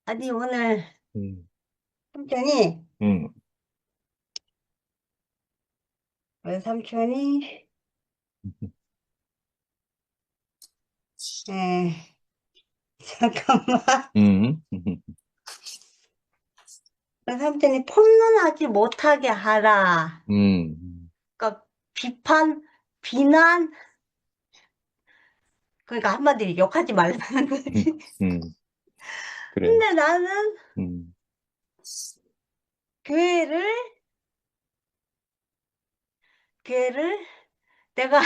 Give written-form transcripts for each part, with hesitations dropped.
아니, 오늘 음, 삼촌이, 음, 오늘 삼촌이, 에, 잠깐만. 음, 오늘 삼촌이 폼론하지 못하게 하라. 음, 그러니까 비판, 비난, 그러니까 한마디로 욕하지 말라는 음, 거지. 음, 그래. 근데 나는 음, 교회를, 교회를 내가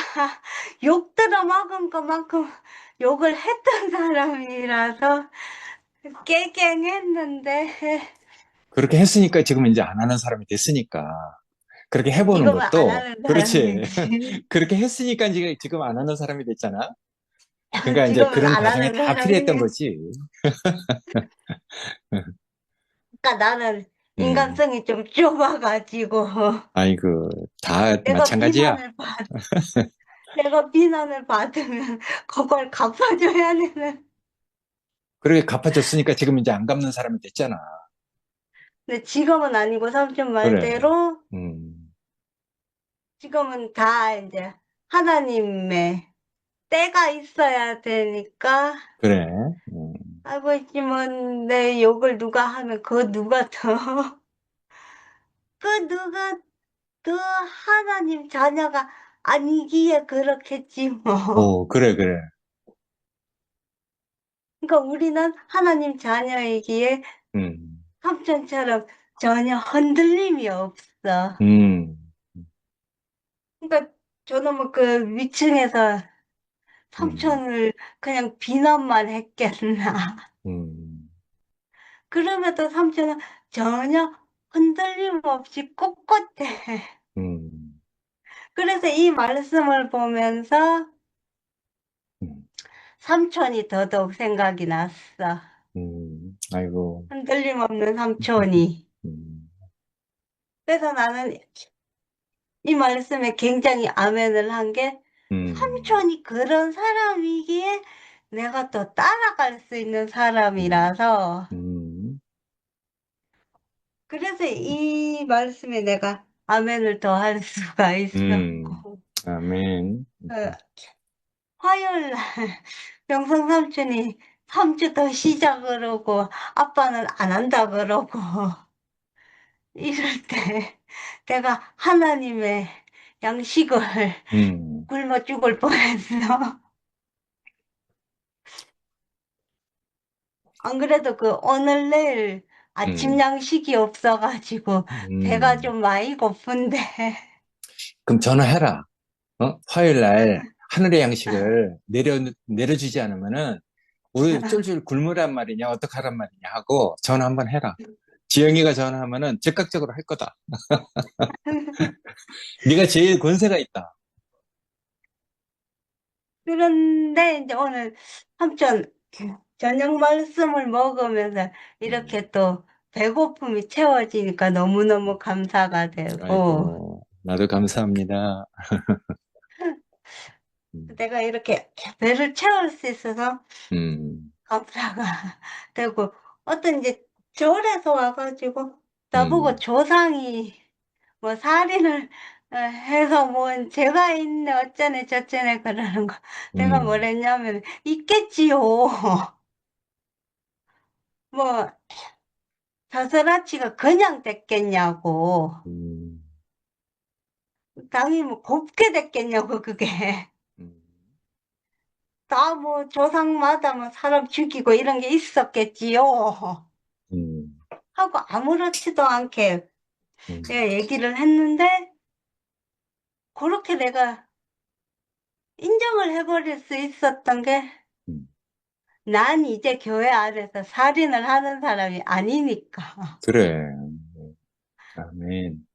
욕 들어먹은 것만큼 욕을 했던 사람이라서 깨갱했는데, 그렇게 했으니까 지금 이제 안 하는 사람이 됐으니까. 그렇게 해보는 지금은 안 것도, 하는 그렇지. 사람이지. 그렇게 했으니까 지금 안 하는 사람이 됐잖아. 그러니까 이제 지금은 그런 안 과정에 하는 다 필요했던 사람이. 거지. 그러니까 나는 음, 인간성이 좀 좁아가지고 아이고, 다 내가 마찬가지야. 비난을 받 내가 비난을 받으면 그걸 갚아줘야 되는. 그렇게 갚아줬으니까 지금 이제 안 갚는 사람이 됐잖아. 근데 지금은 아니고 삼촌 그래. 말대로 음, 지금은 다 이제 하나님의 때가 있어야 되니까 그래. 알고 있지만 내 욕을 누가 하면 그 누가 더 그 누가 더 하나님 자녀가 아니기에 그렇겠지 뭐. 그래, 그래. 그러니까 우리는 하나님 자녀이기에 음, 삼촌처럼 전혀 흔들림이 없어. 음, 그러니까 저놈의 그 위층에서 음, 삼촌을 그냥 비난만 했겠나. 음, 그럼에도 삼촌은 전혀 흔들림 없이 꼿꼿해. 음. 그래서 이 말씀을 보면서 음. 삼촌이 더더욱 생각이 났어. 아이고. 흔들림 없는 삼촌이. 음, 그래서 나는 이 말씀에 굉장히 아멘을 한 게 음, 삼촌이 그런 사람이기에 내가 또 따라갈 수 있는 음, 사람이라서 음, 그래서 이 말씀에 내가 아멘을 더 할 수가 음, 있었고 아멘. 어, 화요일 날 영성 삼촌이 3주 더 시작 그러고 아빠는 안 한다 그러고 이럴 때 내가 하나님의 양식을 음, 굶어 죽을 뻔했어. 안 그래도 그 오늘 내일 아침 음, 양식이 없어가지고 배가 음. 좀 많이 고픈데 그럼 전화해라. 화요일 날 하늘의 양식을 내려주지 않으면은 우리 쫄쫄 굶으란 말이냐, 어떡하란 말이냐 하고 전화 한번 해라. 지영이가 전화하면은 즉각적으로 할 거다. 네가 제일 권세가 있다. 그런데 이제 오늘 삼촌 저녁 말씀을 먹으면서 음, 이렇게 또 배고픔이 채워지니까 너무너무 감사가 되고 아이고, 나도 감사합니다. 음, 내가 이렇게 배를 채울 수 있어서 음, 감사가 되고 어떤 이제 절에서 와가지고 나보고 음, 조상이 뭐 살인을 해서 뭐 죄가 있네 어쩌네 저쩌네 그러는 거 내가 음, 뭐랬냐면 있겠지요. 뭐 자스라치가 그냥 됐겠냐고 음, 당연히 뭐 곱게 됐겠냐고 그게 음, 다 뭐 조상마다 뭐 사람 죽이고 이런 게 있었겠지요 음, 하고 아무렇지도 않게 음, 내가 얘기를 했는데 그렇게 내가 인정을 해버릴 수 있었던 게 음. 난 이제 교회 안에서 살인을 하는 사람이 아니니까. 그래. 아멘.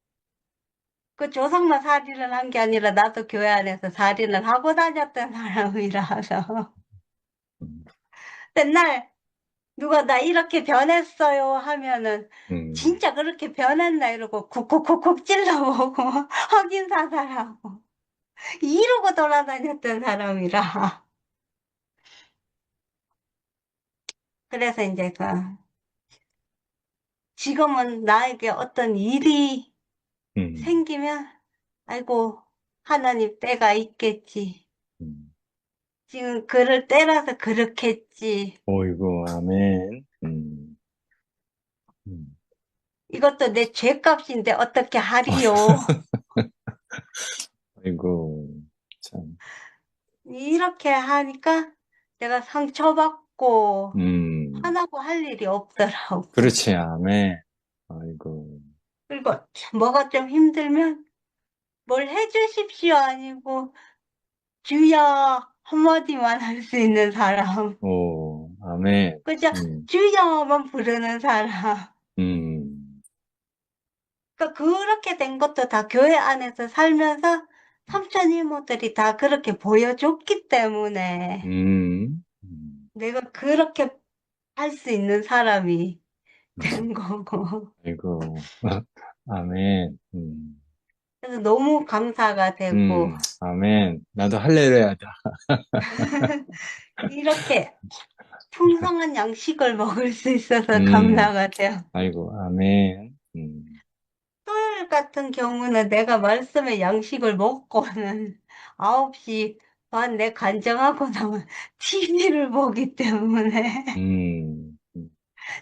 그 조상만 살인을 한 게 아니라 나도 교회 안에서 살인을 하고 다녔던 사람이라서. 음, 맨날 누가 나 이렇게 변했어요 하면은 음, 진짜 그렇게 변했나 이러고 쿡쿡쿡쿡 찔러보고 확인 사살하고 이러고 돌아다녔던 사람이라. 그래서 이제 그 지금은 나에게 어떤 일이 음, 생기면, 아이고, 하나님 때가 있겠지. 음. 지금 그럴 때라서 그렇겠지. 오이고, 아멘. 음. 이것도 내 죄값인데 어떻게 하리요? 아이고, 참. 이렇게 하니까 내가 상처받고 음, 화나고 할 일이 없더라고. 그렇지, 아멘. 아이고, 그리고 뭐가 좀 힘들면 뭘 해주십시오 아니고 주여 한마디만 할 수 있는 사람. 오, 아멘. 그저 음, 주여만 부르는 사람. 음, 그러니까 그렇게 된 것도 다 교회 안에서 살면서 삼촌 이모들이 다 그렇게 보여줬기 때문에 음. 내가 그렇게 할 수 있는 사람이 음. 된 거고. 아이고, 아멘. 그래서 너무 감사가 되고, 아멘. 나도 할렐루야다. 이렇게 풍성한 양식을 먹을 수 있어서 음, 감사가 돼요. 아이고, 아멘. 토요일 같은 경우는 내가 말씀의 양식을 먹고는 9시 반 내 간증하고 나면 TV를 보기 때문에, 음,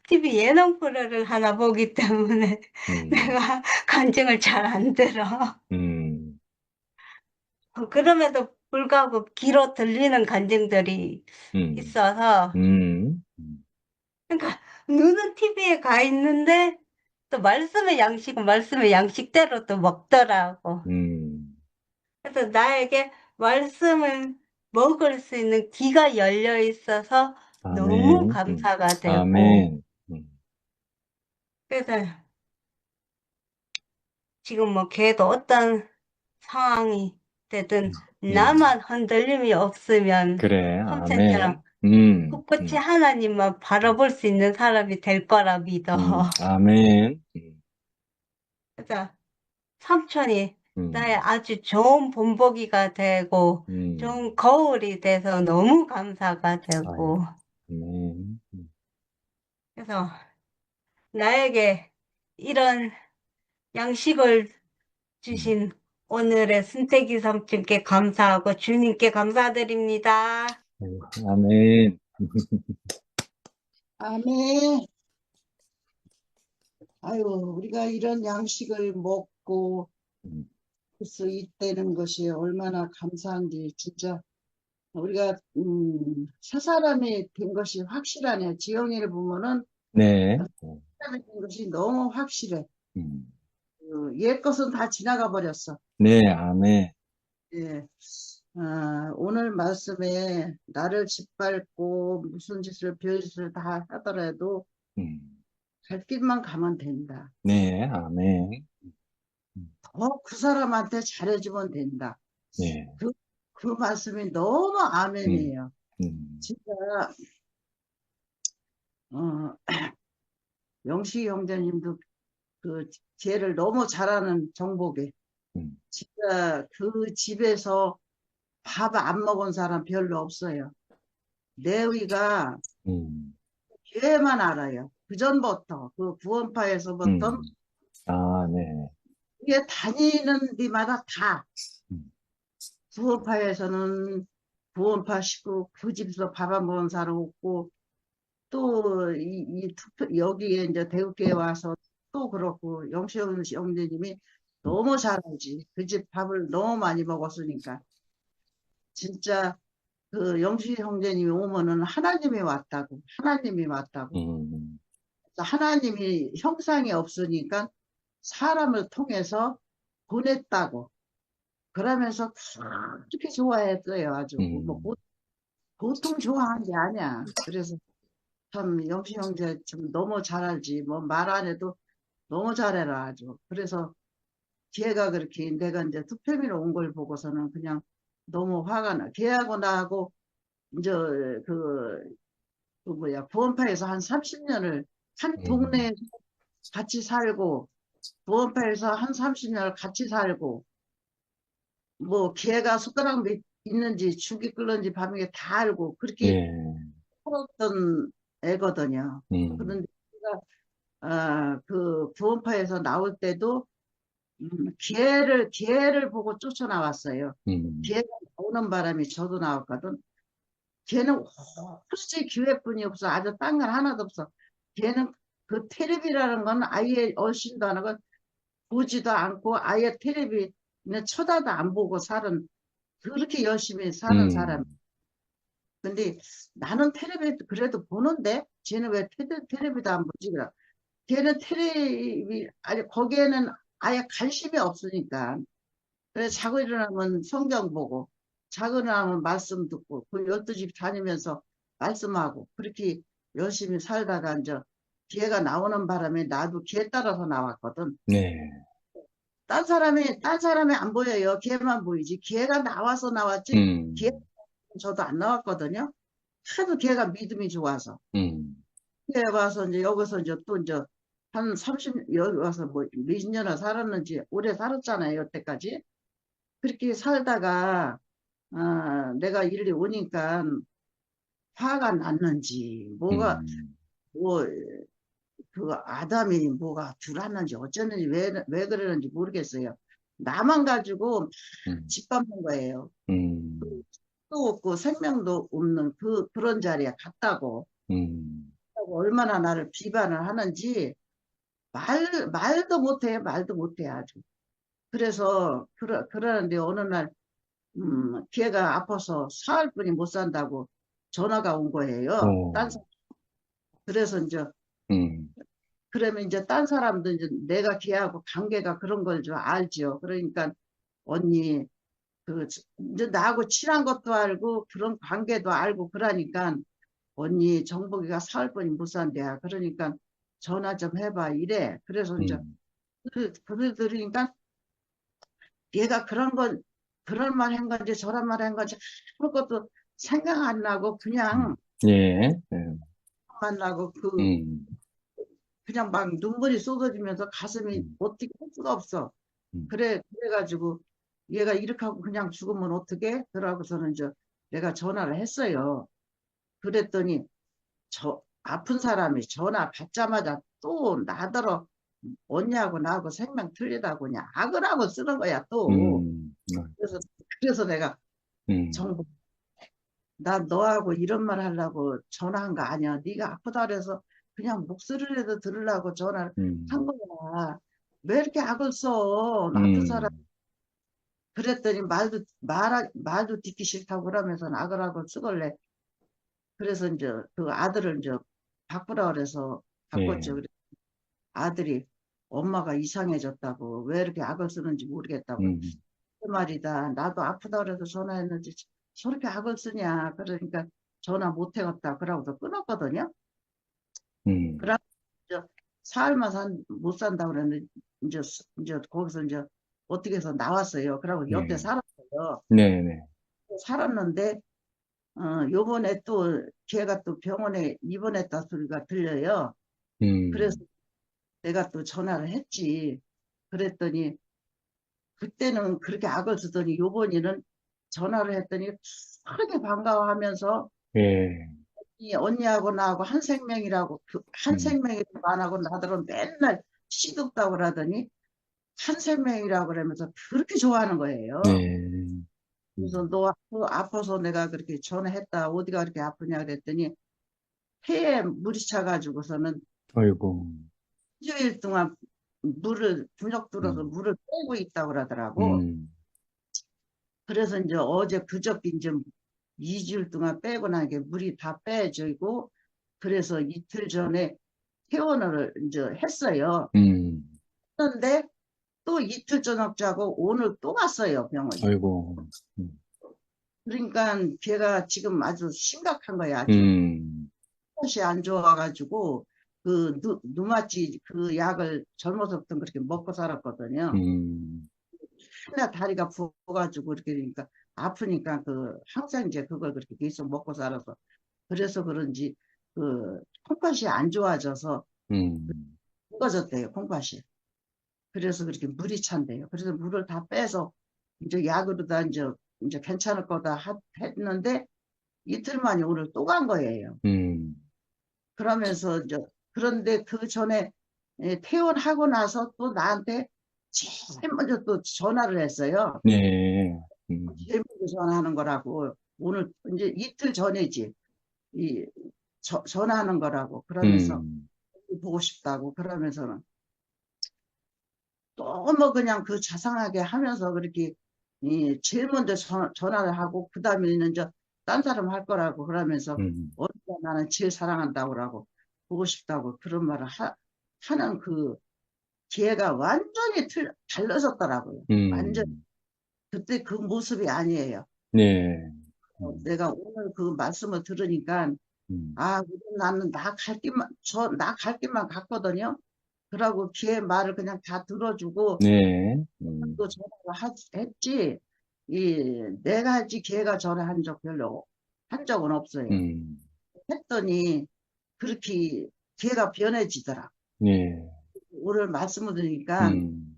TV 예능 프로를 하나 보기 때문에 음, 내가 간증을 잘 안 들어. 음, 그럼에도 불구하고 귀로 들리는 간증들이 음, 있어서, 음, 그러니까 눈은 TV에 가 있는데 또 말씀의 양식은 말씀의 양식대로 또 먹더라고. 음. 그래서 나에게 말씀을 먹을 수 있는 귀가 열려 있어서 너무 아멘. 감사가 되고, 아멘. 그래서 지금 뭐 걔도 어떤 상황이 되든 음. 나만 흔들림이 없으면 그래, 아멘. 삼촌처럼 꿋꿋이 음, 하나님만 바라볼 수 있는 사람이 될 거라 믿어. 아멘. 그래서 삼촌이 나의 음, 아주 좋은 본보기가 되고 음, 좋은 거울이 돼서 너무 감사가 아유, 되고 아멘. 그래서 나에게 이런 양식을 음, 주신 오늘의 순태기 삼촌께 감사하고 주님께 감사드립니다. 아이고, 아멘. 아멘. 아유, 우리가 이런 양식을 먹고 음, 할 수 있다는 것이 얼마나 감사한지, 진짜. 우리가, 새 사람이 된 것이 확실하네. 지영이를 보면은, 네. 사람이 된 것이 너무 확실해. 음, 옛 것은 다 지나가 버렸어. 네, 아멘. 예. 오늘 말씀에 나를 짓밟고 무슨 짓을, 별짓을 다 하더라도 음, 갈 길만 가면 된다. 네, 아멘. 음, 그 사람한테 잘해주면 된다. 네. 그, 그 말씀이 너무 음, 아멘이에요. 음, 진짜, 어, 영식 형제님도 그 죄를 너무 잘하는 정복이. 음, 진짜 그 집에서 밥 안 먹은 사람 별로 없어요. 레위가 음, 죄만 알아요. 그전부터, 그 구원파에서부터, 음. 아, 네. 이게 다니는 데마다 다, 음, 구원파에서는 구원파 식구 그 집에서 밥 안 먹은 사람 없고, 또, 여기에 이제 대구교회 와서 또 그렇고, 영시영 형제님이 음, 너무 잘 알지. 그 집 밥을 너무 많이 먹었으니까. 진짜 그 영시 형제님이 오면은 하나님이 왔다고, 하나님이 왔다고. 음, 하나님이 형상이 없으니까 사람을 통해서 보냈다고. 그러면서 그렇게 좋아했어요. 아주. 뭐, 음, 보통 좋아한 게 아니야. 그래서 참 영시 형제 좀 너무 잘 알지. 뭐 말 안 해도 너무 잘해라 아주. 그래서 걔가 그렇게 내가 이제 투표미로 온 걸 보고서는 그냥 너무 화가 나. 걔하고 나하고 이제 그, 그 뭐야 부원파에서 한 30년을 한 음, 동네에 같이 살고 부원파에서 한 30년을 같이 살고 뭐 걔가 숟가락 몇 있는지 죽이 끓는지 밤에 다 알고 그렇게 네. 살았던 애거든요. 음, 그런데 그 구원파에서 나올 때도 기회를 보고 쫓아나왔어요. 기회가 나오는 바람에 저도 나왔거든. 걔는 혹시 기회뿐이 없어. 아주 딴 건 하나도 없어. 걔는 그 텔레비라는 건 아예 얼씬도 안 하고 보지도 않고 아예 텔레비는 쳐다도 안 보고 사는 그렇게 열심히 사는 사람. 음, 근데 나는 텔레비 그래도 보는데 쟤는 왜 텔레비도 안 보지? 그래. 걔는 텔레비 아니 거기에는 아예 관심이 없으니까. 그래서 자고 일어나면 성경 보고 자고 일어나면 말씀 듣고 그 12집 다니면서 말씀하고 그렇게 열심히 살다가 이제 기회가 나오는 바람에 나도 기회 따라서 나왔거든. 네. 딴 사람이 안 보여요. 기회만 보이지. 기회가 나와서 나왔지. 기회 음, 저도 안 나왔거든요. 하도 걔가 믿음이 좋아서. 음, 기회 와서 이제 여기서 이제 또 이제 한 여기 와서 뭐 몇 년을 살았는지 오래 살았잖아요. 여태까지. 그렇게 살다가 내가 일이 오니까 화가 났는지 뭐가 음, 뭐 그 아담이 뭐가 줄었는지 어쩌는지 왜 그러는지 모르겠어요. 나만 가지고 음, 짓밟는 거예요. 음, 또 없고 생명도 없는 그런 자리에 갔다고 음, 얼마나 나를 비판을 하는지 말도 못해 말도 못해 아주. 그래서 그러는데 어느 날 걔가 아파서 사흘뿐이 못 산다고 전화가 온 거예요. 오, 그래서 이제 음, 그러면 이제 딴 사람도 이제 내가 걔하고 관계가 그런 걸 좀 알지요. 그러니까 언니 그 이제 나하고 친한 것도 알고 그런 관계도 알고 그러니까 언니 정복이가 사흘뿐이 못 산대야. 그러니까 전화 좀 해봐 이래. 그래서 이제 음, 그걸 들으니까 얘가 그런 말 한 건지 저런 말 한 건지 아무것도 생각 안 나고 그냥 예, 예, 만나고 음, 그냥 막 눈물이 쏟아지면서 가슴이 음, 어떻게 할 수가 없어. 음, 그래가지고 얘가 이렇게 하고 그냥 죽으면 어떡해? 그러고서는 내가 전화를 했어요. 그랬더니 아픈 사람이 전화 받자마자 또 나더러 언니하고 나하고 생명 틀리다고 그냥 악을 하고 쓰는 거야 또. 음, 그래서 내가 음, 정부 난 너하고 이런 말 하려고 전화한 거 아니야. 네가 아프다 그래서 그냥 목소리라도 들으려고 전화를 한 음, 거야. 왜 이렇게 악을 써? 아픈 사람. 음, 그랬더니 말도 듣기 싫다고 그러면서 악을 하고 쓰걸래. 그래서 이제 그 아들을 이제 바꾸라 그래서 예, 바꿨죠. 아들이 엄마가 이상해졌다고 왜 이렇게 악을 쓰는지 모르겠다고. 음, 그 말이다. 나도 아프다 그래서 전화했는데 저렇게 악을 쓰냐. 그러니까 전화 못 해갔다. 그러고서 끊었거든요. 음, 그러고 이제 사흘만 못 산다 그랬는데 이제 거기서 이제 어떻게 해서 나왔어요. 그러고 옆에 예, 살았어요. 네, 네, 살았는데 요번에 또 걔가 또 병원에 입원했다 소리가 들려요. 그래서 음, 내가 또 전화를 했지. 그랬더니 그때는 그렇게 악을 쓰더니 요번에는 전화를 했더니 그렇게 반가워하면서 예, 이 언니하고 나하고 한 생명이라고 한 음, 생명이라고 안 하고 나더러 맨날 시덥다고 그러더니 한 생명이라고 그러면서 그렇게 좋아하는 거예요. 네, 그래서 너 아파서 내가 그렇게 전화했다. 어디가 그렇게 아프냐 그랬더니 폐에 물이 차가지고서는 아이고, 일주일 동안 물을 분역 뚫어서 음, 물을 빼고 있다고 그러더라고. 음, 그래서 이제 어제 그저께 이제 2주일 동안 빼고 나게 물이 다 빼지고 그래서 이틀 전에 퇴원을 이제 했어요. 음, 했는데 또 이틀 저녁 자고 오늘 또 갔어요 병원에. 아이고, 음, 그러니까 걔가 지금 아주 심각한 거야 아주. 음, 것이 안 좋아가지고 그 누마치 그 약을 젊어서부터 그렇게 먹고 살았거든요. 음, 맨날 다리가 부어가지고 이렇게 되니까 아프니까 항상 이제 그걸 그렇게 계속 먹고 살아서 그래서 그런지 콩팥이 안 좋아져서 음, 굵어졌대요 콩팥이. 그래서 그렇게 물이 찬대요. 그래서 물을 다 빼서 이제 약으로 다 이제 괜찮을 거다 했는데 이틀 만에 오늘 또 간 거예요. 음, 그러면서 그런데 그 전에 퇴원하고 나서 또 나한테 제일 먼저 또 전화를 했어요. 네. 제일 먼저 전화하는 거라고. 오늘 이제 이틀 전이지. 이 전화하는 거라고. 그러면서 음, 보고 싶다고. 그러면서는 너무 그냥 그 자상하게 하면서 그렇게 제일 먼저 전화를 하고 그다음에는 이제 딴 사람 할 거라고 그러면서 음, 어디가 나는 제일 사랑한다고 그러고 보고 싶다고 그런 말을 하는 그 걔가 완전히 달라졌더라고요. 완전 음, 그때 그 모습이 아니에요. 네. 음, 내가 오늘 그 말씀을 들으니까 음, 나는 나 갈 길만 갔거든요. 그러고 걔 말을 그냥 다 들어주고 네. 또 전화를 했지. 내가 했지 걔가 전화한 적 별로 한 적은 없어요. 음, 했더니 그렇게 걔가 변해지더라. 네. 오늘 말씀을 들으니까 음,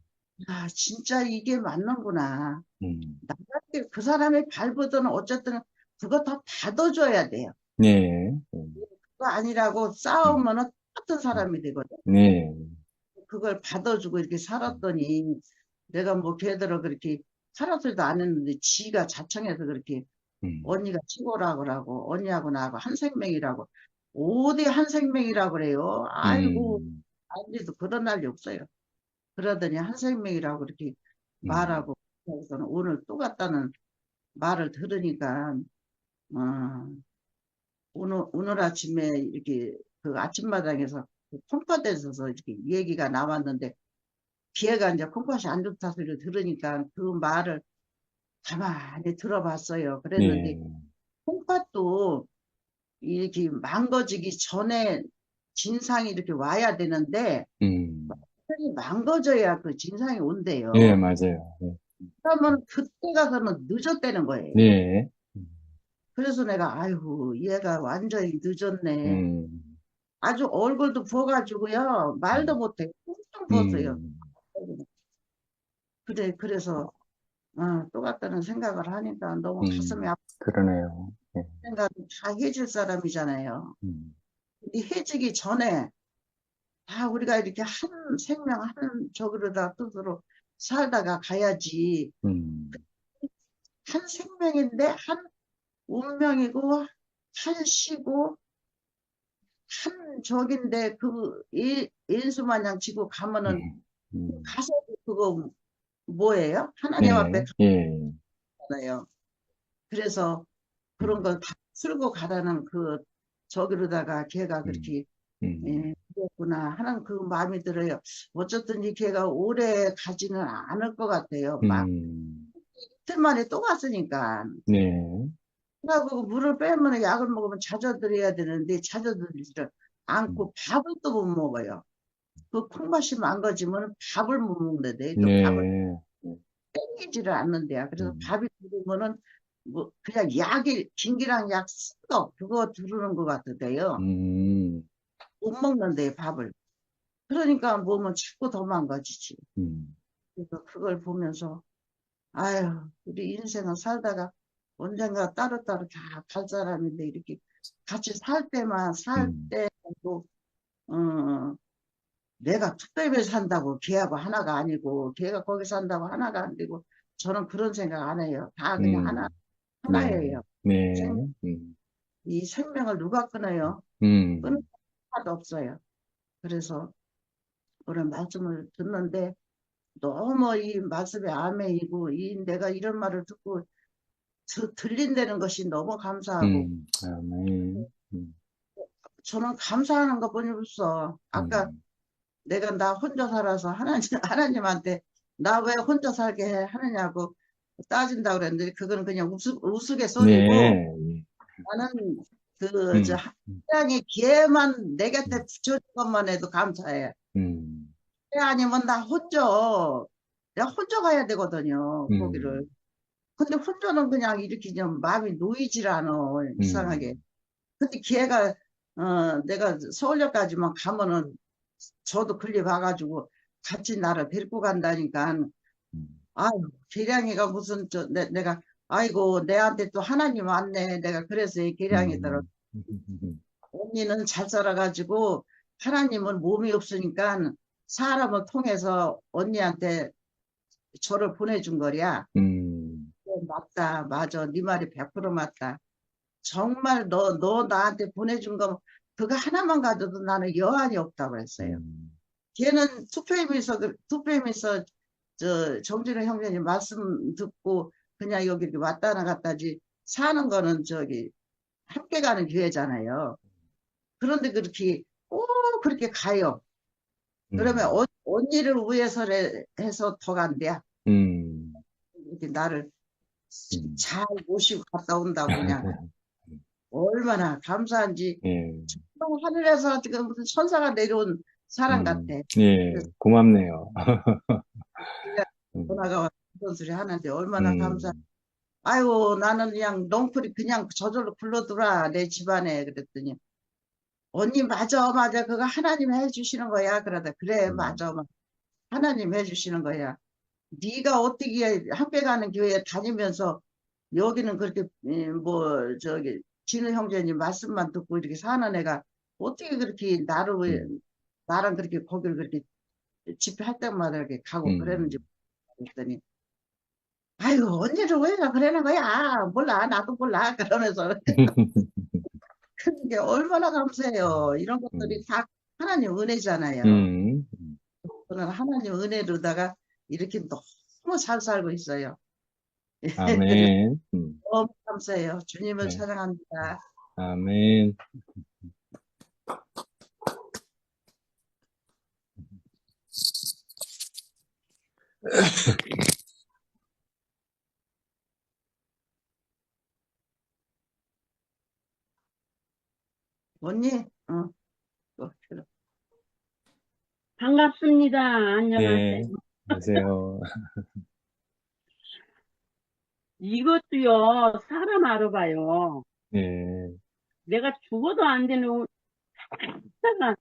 진짜 이게 맞는구나. 음, 나한테 그 사람의 발버둥은 어쨌든 그거 다 받아줘야 돼요. 네. 그거 아니라고 음, 싸우면은 똑같은 음, 사람이 되거든. 네. 그걸 받아주고 이렇게 살았더니 내가 뭐 걔들을 그렇게 살았을도 안 했는데 지가 자청해서 그렇게 음, 언니가 최고라고 그러고 언니하고 나하고 한 생명이라고 어디 한 생명이라고 그래요. 아이고 음, 아니도 그런 날이 없어요. 그러더니 한 생명이라고 그렇게 음, 말하고 그래서는 오늘 또 갔다는 말을 들으니까 어, 오늘 아침에 이렇게 그 아침마당에서 그 콩팥에서 이렇게 얘기가 나왔는데 기회가 이제 콩팥이 안 좋다 소리를 들으니까 그 말을 가만히 들어봤어요. 그랬는데 네. 콩팥도 이렇게 망가지기 전에 진상이 이렇게 와야 되는데 음, 완전히 망가져야 그 진상이 네, 온대요. 맞아요. 네. 그러면 그때 가서는 늦었다는 거예요. 네. 그래서 내가 아이고 얘가 완전히 늦었네. 음, 아주 얼굴도 부어가지고요. 말도 음, 못해. 퉁퉁 부었어요. 음, 그래서 또 같다는 생각을 하니까 너무 가슴이 아픈 그러네요. 네. 생각을 다 해줄 사람이잖아요. 음, 이 해지기 전에 다 우리가 이렇게 한 생명 한 저기로다 뜻으로 살다가 가야지. 음, 한 생명인데 한 운명이고 한 시고 한 적인데 그 인수마냥 지고 가면은 음, 음, 가서 그거 뭐예요? 하나님 앞에 네, 예, 가잖아요. 그래서 그런 음, 걸 다 쓸고 가라는 그 저기로다가 걔가 음, 그렇게 음, 그랬구나 하는 그 마음이 들어요. 어쨌든 이 걔가 오래 가지는 않을 것 같아요. 막 음, 이틀 만에 또 갔으니까. 네, 그래고 물을 빼면 약을 먹으면 자저들여야 되는데 자저들지를 음, 않고 밥을 또 못 먹어요. 그 콩맛이 망가지면 밥을 못 먹는데 또 밥을 네, 땡기지를 않는데요. 그래서 음, 밥이 들으면은 뭐 그냥 약이 김기랑 약 써. 그거 두르는 것 같은데요. 음, 못 먹는데 밥을. 그러니까 몸은 자꾸 더 망가지지. 음, 그래서 그걸 보면서 아유 우리 인생은 살다가 언젠가 따로따로 다 갈 사람인데 이렇게 같이 살 때만 살 음, 때도 어, 내가 특별히 산다고 걔하고 하나가 아니고 걔가 거기 산다고 하나가 안 되고 저는 그런 생각 안 해요. 다 그냥 네, 하나예요. 네, 생, 이 생명을 누가 끊어요? 끊을 음, 수도 없어요. 그래서 그런 말씀을 듣는데 너무 이 말씀에 아멘이고 내가 이런 말을 듣고 들린다는 것이 너무 감사하고 아멘, 저는 감사하는 것뿐이 없어. 아까 음, 내가 나 혼자 살아서 하나님한테 나 왜 혼자 살게 하느냐고 따진다고 그랬는데 그거는 그냥 우스갯소리고 네, 나는 그 저 음, 하나님이 걔만 내 곁에 음, 붙여준 것만 해도 감사해. 음, 그게 아니면 내가 혼자 가야 되거든요 거기를. 음, 근데 혼자는 그냥 이렇게 좀 마음이 놓이질 않아 이상하게. 음, 근데 걔가 내가 서울역까지만 가면은 저도 걸리 봐가지고 같이 나를 데리고 간다니까. 음, 아유, 계량이가 무슨 내가 아이고 내한테 또 하나님 왔네. 내가 그래서 이 계량이더라. 음, 언니는 잘 살아가지고 하나님은 몸이 없으니까 사람을 통해서 언니한테 저를 보내준 거야. 맞다, 맞아. 네 말이 100% 맞다. 정말 너 나한테 보내준 거 그거 하나만 가져도 나는 여한이 없다고 했어요. 걔는 투표임에서 저 정진우 형제님 말씀 듣고 그냥 여기 이렇게 왔다 나갔다지 사는 거는 저기 함께 가는 교회잖아요. 그런데 그렇게 꼭 그렇게 가요. 그러면 언니를 위해서 해서 더 간대야. 이렇게 나를 잘 모시고 갔다 온다고 그냥 얼마나 감사한지 예, 하늘에서 지금 무슨 천사가 내려온 사람 같아. 예, 그래서 고맙네요. 내가 음, 전화가 와서 그런 소리 하는데 얼마나 감사. 음, 아유 나는 그냥 넝쿨이 그냥 저절로 굴러들어와 내 집안에 그랬더니 언니 맞아 맞아 그거 하나님 해주시는 거야 그러다 그래 음, 맞아 맞아. 하나님 해주시는 거야. 네가 어떻게 학교 가는 교회 다니면서 여기는 그렇게 뭐 저기 진우 형제님 말씀만 듣고 이렇게 사는 애가 어떻게 그렇게 음, 나랑 그렇게 거기를 그렇게 집회할 때마다 이렇게 가고 그랬는지 음. 그랬더니 아유 언니를 왜 그러는 거야 몰라 나도 몰라 그러면서 그게 얼마나 감사해요. 이런 것들이 음, 다 하나님 은혜잖아요. 음, 저는 하나님 은혜로다가 이렇게 너무 잘 살고 있어요. 아멘. 너무 감사해요. 주님을 네, 사랑합니다. 아멘. 언니, 그래. 반갑습니다. 안녕하세요. 네, 안녕하세요. 이것도요, 사람 알아봐요. 네, 내가 죽어도 안 되는, 사가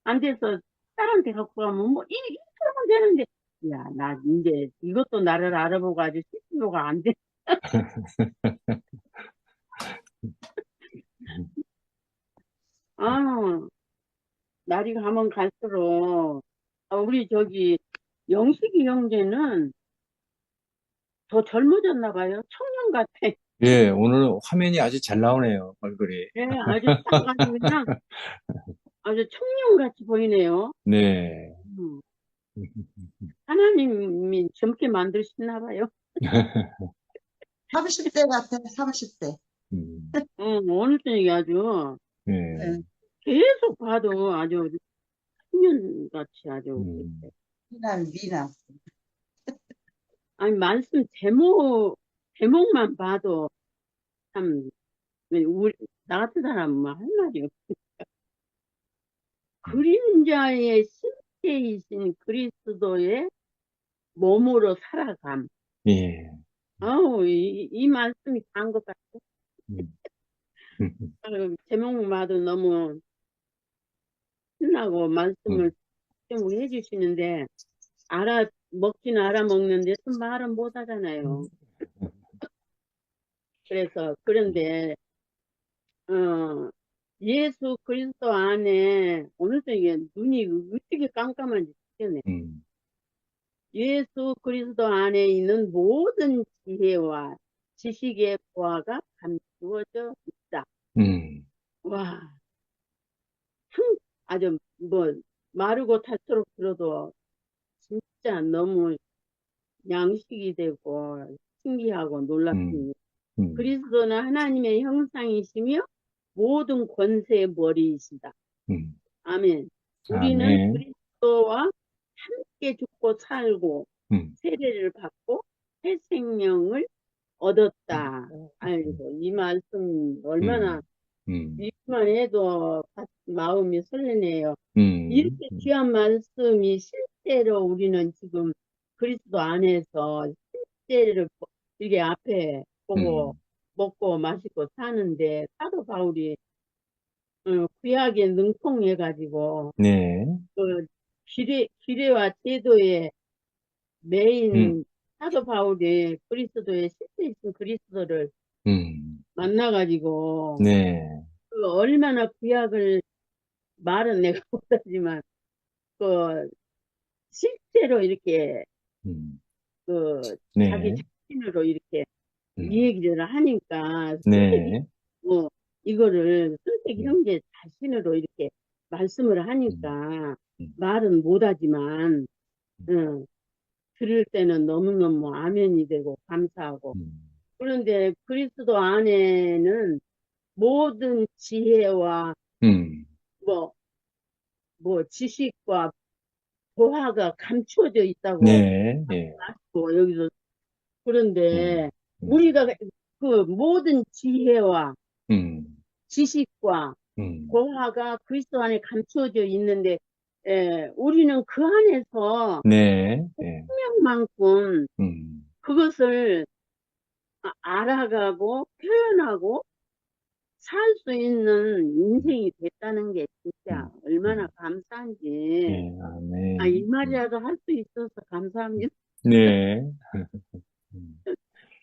안 돼서 딸한테 갖고 가면, 뭐, 이렇게 하면 되는데, 야, 나 이제 이것도 나를 알아보고 아주 시스로가 안 돼. 아, 날이 가면 갈수록, 우리 저기, 영식이 형제는 더 젊어졌나 봐요. 청년 같아. 예, 오늘 화면이 아주 잘 나오네요, 얼굴이. 네, 아주 딱 아주 그냥, 아주 청년같이 보이네요. 네. 음. 하나님이 젊게 만드시나 봐요. 30대 같아, 30대. 음, 어느 때이 아주 네, 계속 봐도 아주 청년같이 아주 음, 미남. 아니 말씀 제목만 봐도 참 우리 나 같은 사람은 할 말이 없어. 그림자의 실제이신 그리스도의 몸으로 살아감. 예, 아우 이 말씀이 단 것 같아. 음, 제목만 봐도 너무 신나고 말씀을 음, 좀 해주시는데 먹기는 알아먹는데 말은 못 하잖아요. 그런데, 예수 그리스도 안에, 오늘도 이게 눈이 어떻게 깜깜한지 모르겠네. 음, 예수 그리스도 안에 있는 모든 지혜와 지식의 보화가 감추어져 있다. 음, 와, 아주 마르고 탈수록 들어도 진짜 너무 양식이 되고 신기하고 음, 놀랍습니다. 음, 그리스도는 하나님의 형상이시며 모든 권세의 머리이시다. 음. 아멘. 우리는 아멘. 그리스도와 함께 죽고 살고 음, 세례를 받고 새 생명을 얻었다. 아이고, 이 말씀 얼마나 음, 음, 읽기만 해도 마음이 설레네요. 음, 이렇게 귀한 말씀이 실제로 우리는 지금 그리스도 안에서 실제를 이게 앞에 보고 음. 먹고 마시고 사는데 사도 바울이 구약에 능통해가지고 네. 그 기례와 제도의 음, 메인 사도 바울이 그리스도의 실제 있는 그리스도를 만나가지고 네. 그 얼마나 구약을 말은 내가 못하지만 그 실제로 이렇게 음, 그 자기 네, 자신으로 이렇게 이 음, 얘기를 하니까 선택이 네, 뭐 이거를 선택 음, 형제 자신으로 이렇게 말씀을 음, 하니까 음, 말은 못하지만 응, 들을 때는 너무너무 아멘이 되고 감사하고 음, 그런데 그리스도 안에는 모든 지혜와 음, 뭐, 뭐 지식과 보화가 감추어져 있다고 네, 예, 뭐 여기서 그런데 음, 음, 우리가 그 모든 지혜와 음, 지식과 음, 보화가 그리스도 안에 감추어져 있는데 우리는 그 안에서 네, 예, 생명만큼 음, 그것을 알아가고 표현하고 살 수 있는 인생이 됐다는 게 진짜 음, 얼마나 음, 감사한지. 예, 이 아멘. 말이라도 할 수 있어서 감사합니다. 네, 음,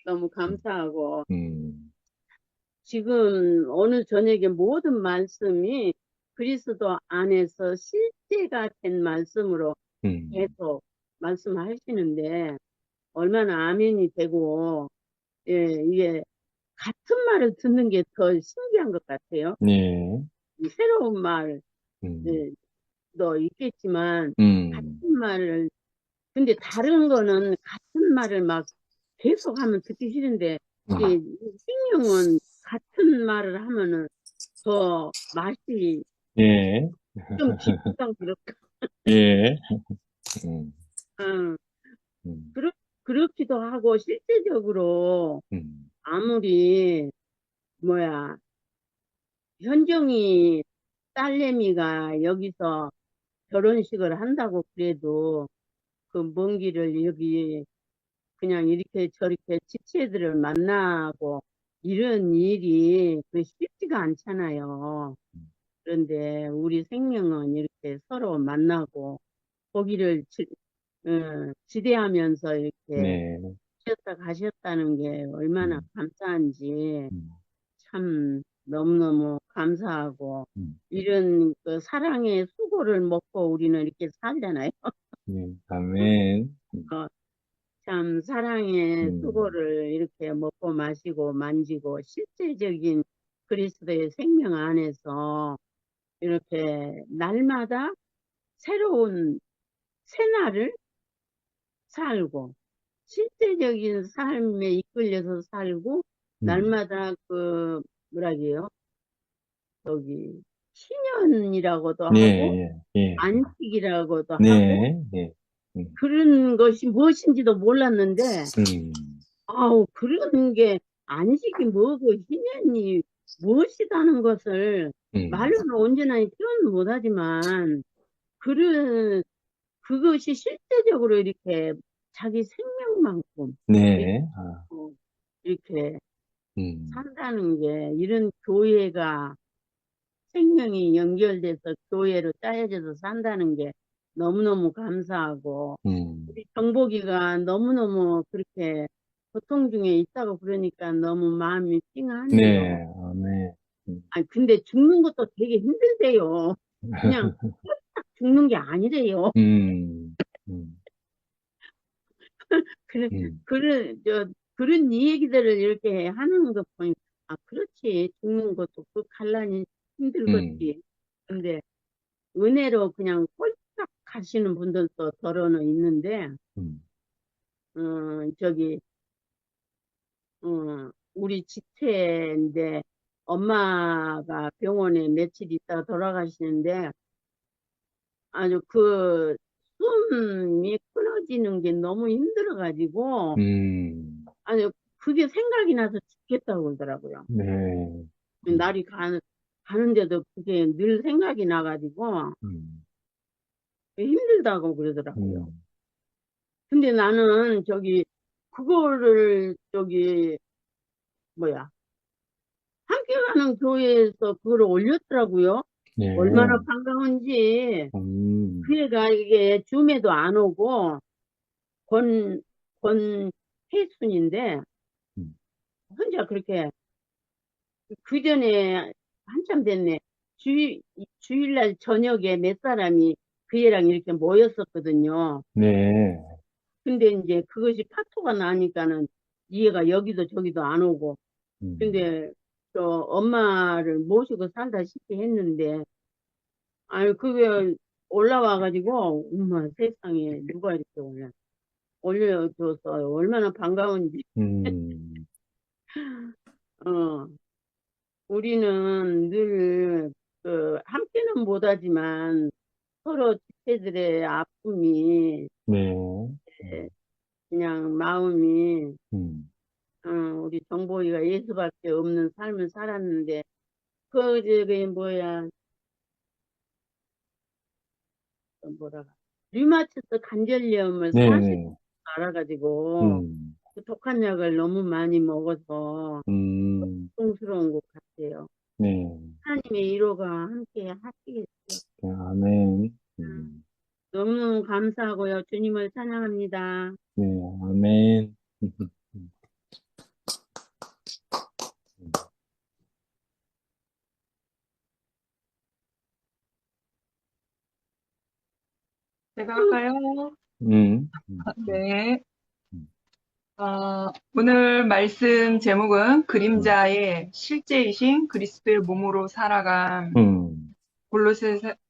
너무 음, 감사하고. 음, 지금 오늘 저녁에 모든 말씀이 그리스도 안에서 실제가 된 말씀으로 음, 계속 말씀하시는데 얼마나 아멘이 되고, 이게 같은 말을 듣는 게 더 신기한 것 같아요. 네, 이 새로운 말, 음, 예, 도 있겠지만 음, 같은 말을 근데 다른 거는 같은 말을 막 계속 하면 듣기 싫은데 이 생명은 같은 말을 하면은 더 맛이 예, 좀 깊다 그럴까? 예, 음, 응, 음, 그렇기도 하고 실제적으로 음, 아무리 뭐야 현정이 딸내미가 여기서 결혼식을 한다고 그래도 그 먼 길을 여기 그냥 이렇게 저렇게 지체들을 만나고 이런 일이 그 쉽지가 않잖아요. 그런데 우리 생명은 이렇게 서로 만나고 거기를 지대하면서 이렇게 네, 오셨다 가셨다는 게 얼마나 음, 감사한지 음, 참 너무너무 감사하고 음, 이런 그 사랑의 수고를 먹고 우리는 이렇게 살잖아요. 네, 아멘. 어, 참 사랑의 음, 수고를 이렇게 먹고 마시고 만지고 실제적인 그리스도의 생명 안에서 이렇게 날마다 새로운 새날을 살고 실제적인 삶에 이끌려서 살고 음, 날마다 그 뭐라 그래요? 여기 신년이라고도 예, 하고 예, 예, 안식이라고도 하고 네, 예, 그런 것이 무엇인지도 몰랐는데 음, 아우, 그런 게 안식이 뭐고 희년이 무엇이다는 것을 음, 말로는 온전히 표현은 못하지만, 그것이 실제적으로 이렇게 자기 생명만큼 이렇게, 네, 아, 이렇게 음, 산다는 게 이런 교회가 생명이 연결돼서 교회로 짜여져서 산다는 게 너무너무 감사하고, 음, 우리 정복이가 너무너무 그렇게 고통 중에 있다고 그러니까 너무 마음이 찡하네요. 네, 아멘. 아니, 근데 죽는 것도 되게 힘들대요. 그냥 딱 죽는 게 아니래요. 음, 음, 그래, 음, 그런 이 얘기들을 이렇게 하는 거 보니까, 그렇지. 죽는 것도 그 간란히 음, 힘들겠지. 근데 은혜로 그냥 꼴딱 가시는 분들도 더러는 있는데, 음, 저기, 우리 집회인데 엄마가 병원에 며칠 있다가 돌아가시는데 아주 그 숨이 끊어지는 게 너무 힘들어가지고 아주 그게 생각이 나서 죽겠다고 그러더라고요. 네, 날이 가는데도 그게 늘 생각이 나가지고 음, 힘들다고 그러더라고요. 음, 근데 나는 그거를 뭐야 함께 가는 교회에서 그걸 올렸더라고요. 얼마나 네, 반가운지. 음, 그 애가 이게 줌에도 안 오고, 권, 권혜순인데, 음, 혼자 그렇게, 그 전에, 한참 됐네. 주일날 저녁에 몇 사람이 그 애랑 이렇게 모였었거든요. 네. 근데 이제 그것이 파토가 나니까는 이해가 여기도 저기도 안 오고. 음, 근데 저 엄마를 모시고 살다시피 했는데, 아니, 그게 올라와가지고, 엄마 세상에 누가 이렇게 올려줘서 얼마나 반가운지. 음, 어, 우리는 늘, 함께는 못하지만 서로 지체들의 아픔이, 네. 그냥 마음이, 음, 우리 정보이가 예수밖에 없는 삶을 살았는데, 저기, 뭐야, 뭐라가, 류마티스 관절염을 사실 네네. 알아가지고, 음, 그 독한 약을 너무 많이 먹어서, 음, 고통스러운 것 같아요. 네. 하나님의 위로가 함께 하시겠죠. 네, 아멘. 너무너무 감사하고요. 주님을 찬양합니다. 네, 아멘. 제가 할까요? 음, 네. 음, 오늘 말씀 제목은 음, 그림자의 실제이신 그리스도의 몸으로 살아감. 음,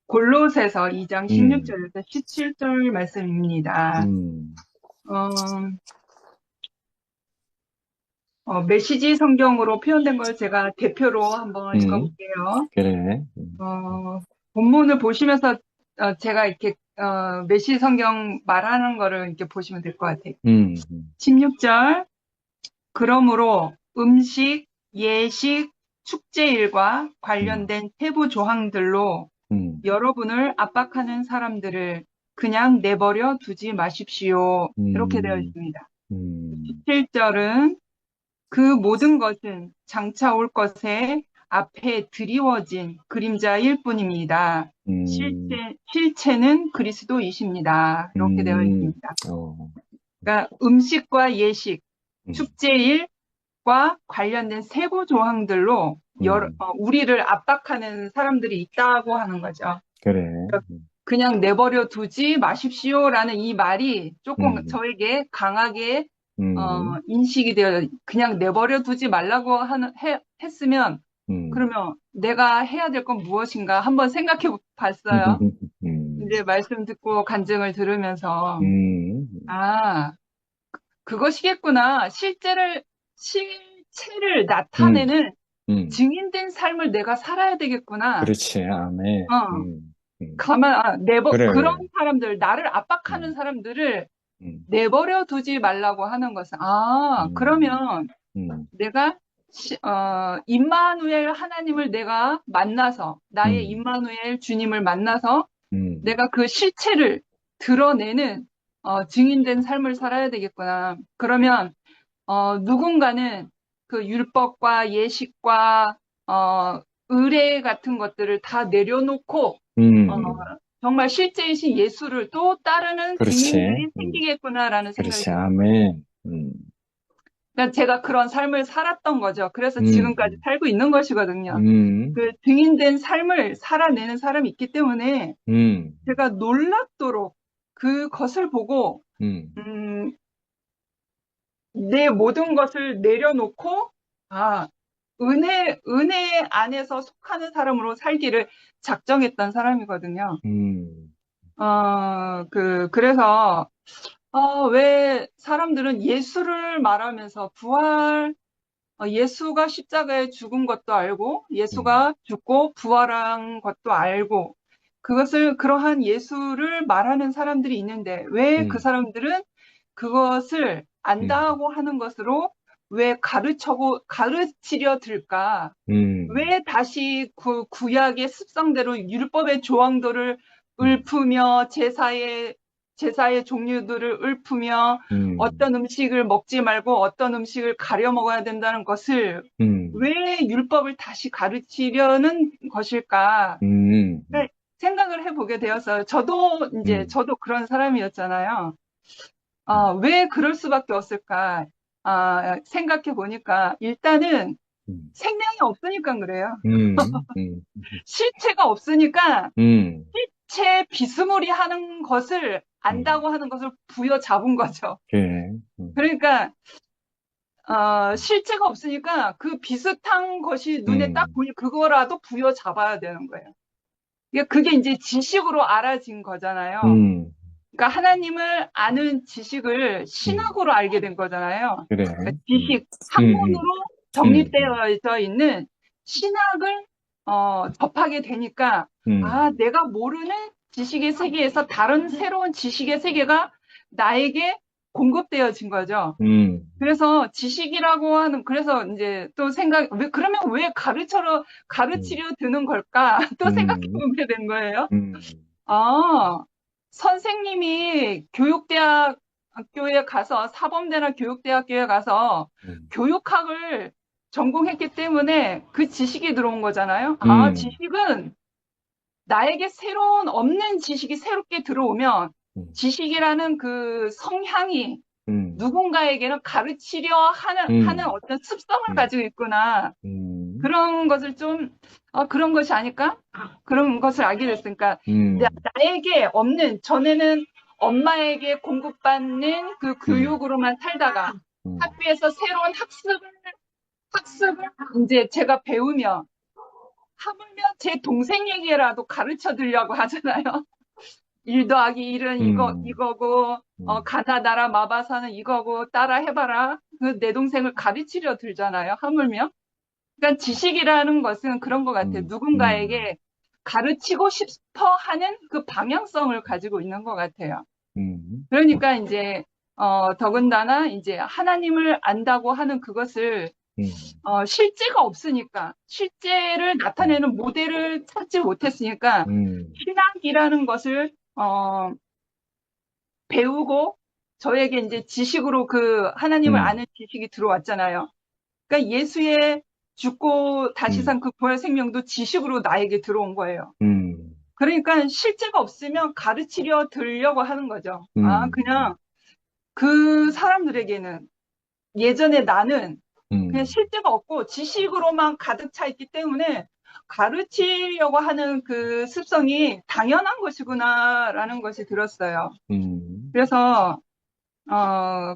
골로새서 2장 음, 16절에서 17절 말씀입니다. 음, 어, 메시지 성경으로 표현된 걸 제가 대표로 한번 읽어볼게요. 그래. 본문을 보시면서 제가 이렇게 메시지 성경 말하는 거를 이렇게 보시면 될 것 같아요. 16절. 그러므로 음식, 예식, 축제일과 관련된 세부 조항들로 여러분을 압박하는 사람들을 그냥 내버려 두지 마십시오. 이렇게 되어 있습니다. 17절은 그 모든 것은 장차 올 것에 앞에 드리워진 그림자일 뿐입니다. 실체는 그리스도이십니다. 이렇게 되어 있습니다. 그러니까 음식과 예식, 축제일과 관련된 세부 조항들로 우리를 압박하는 사람들이 있다고 하는 거죠. 그래. 그냥 내버려 두지 마십시오라는 이 말이 조금 저에게 강하게 인식이 되어 그냥 내버려 두지 말라고 했으면 그러면 내가 해야 될 건 무엇인가 한번 생각해 봤어요. 이제 말씀 듣고 간증을 들으면서 아, 그것이겠구나. 실체를 나타내는 증인된 삶을 내가 살아야 되겠구나. 그렇지, 아멘. 그래, 그런 그래. 사람들, 나를 압박하는 사람들을 음, 내버려 두지 말라고 하는 것은, 그러면 내가, 임마누엘 하나님을 내가 만나서, 나의 음, 임마누엘 주님을 만나서 음, 내가 그 실체를 드러내는, 증인된 삶을 살아야 되겠구나. 그러면, 누군가는 그 율법과 예식과, 의례 같은 것들을 다 내려놓고, 정말 실제이신 예수를 또 따르는 그렇지. 증인들이 생기겠구나라는 생각이 그렇지, 들어요. 아멘. 그러니까 제가 그런 삶을 살았던 거죠. 그래서 지금까지 음, 살고 있는 것이거든요. 음, 그 증인된 삶을 살아내는 사람이 있기 때문에 음, 제가 놀랍도록 그것을 보고 음, 내 모든 것을 내려놓고 은혜 안에서 속하는 사람으로 살기를 작정했던 사람이거든요. 그래서 왜 사람들은 예수를 말하면서 예수가 십자가에 죽은 것도 알고, 예수가 죽고 부활한 것도 알고, 그러한 예수를 말하는 사람들이 있는데, 왜 그 사람들은 그것을 안다고 하는 것으로 왜 가르치려 들까? 왜 다시 그 구약의 습성대로 율법의 조항들을 읊으며 제사의 종류들을 읊으며 어떤 음식을 먹지 말고 어떤 음식을 가려 먹어야 된다는 것을 왜 율법을 다시 가르치려는 것일까? 생각을 해보게 되었어요. 저도 그런 사람이었잖아요. 왜 그럴 수밖에 없을까? 생각해 보니까 일단은 생명이 없으니까 그래요. 음, 실체가 없으니까 전체 비스무리하는 것을 안다고 하는 것을 부여잡은 거죠. 그래. 그러니까 실제가 없으니까 그 비슷한 것이 눈에 딱 음. 보니 그거라도 부여잡아야 되는 거예요. 그게 이제 지식으로 알아진 거잖아요. 음. 그러니까 하나님을 아는 지식을 신학으로 알게 된 거잖아요. 그래. 그러니까 지식, 음. 학문으로 정립되어 있는 신학을 접하게 되니까 내가 모르는 지식의 세계에서 다른 새로운 지식의 세계가 나에게 공급되어진 거죠. 그래서 지식이라고 하는, 그래서 이제 또 그러면 왜 가르치려 드는 걸까? 또 생각해 보게 된 거예요. 선생님이 교육대학교에 가서, 사범대나 교육대학교에 가서 교육학을 전공했기 때문에 그 지식이 들어온 거잖아요. 지식은 나에게 없는 지식이 새롭게 들어오면 지식이라는 그 성향이 누군가에게는 가르치려 하는 어떤 습성을 가지고 있구나. 그런 것을 그런 것이 아닐까? 그런 것을 알게 됐으니까, 나에게 없는, 전에는 엄마에게 공급받는 그 교육으로만 살다가 학교에서 새로운 학습을 이제 제가 배우며, 하물며 제 동생에게라도 가르쳐 드리려고 하잖아요. 1 더하기 1은 이거고, 가나다라 마바사는 이거고, 따라 해봐라. 내 동생을 가르치려 들잖아요. 하물며. 그러니까 지식이라는 것은 그런 것 같아요. 누군가에게 가르치고 싶어 하는 그 방향성을 가지고 있는 것 같아요. 그러니까 이제, 더군다나 이제 하나님을 안다고 하는 그것을, 실제가 없으니까, 실제를 나타내는 모델을 찾지 못했으니까, 신학이라는 것을, 배우고, 저에게 이제 지식으로 그 하나님을 아는 지식이 들어왔잖아요. 그러니까 예수의 죽고 다시 산 그 부활 생명도 지식으로 나에게 들어온 거예요. 그러니까 실제가 없으면 가르치려 들려고 하는 거죠. 그냥 그 사람들에게는, 예전에 나는 그냥 실제가 없고 지식으로만 가득 차 있기 때문에 가르치려고 하는 그 습성이 당연한 것이구나라는 것이 들었어요. 그래서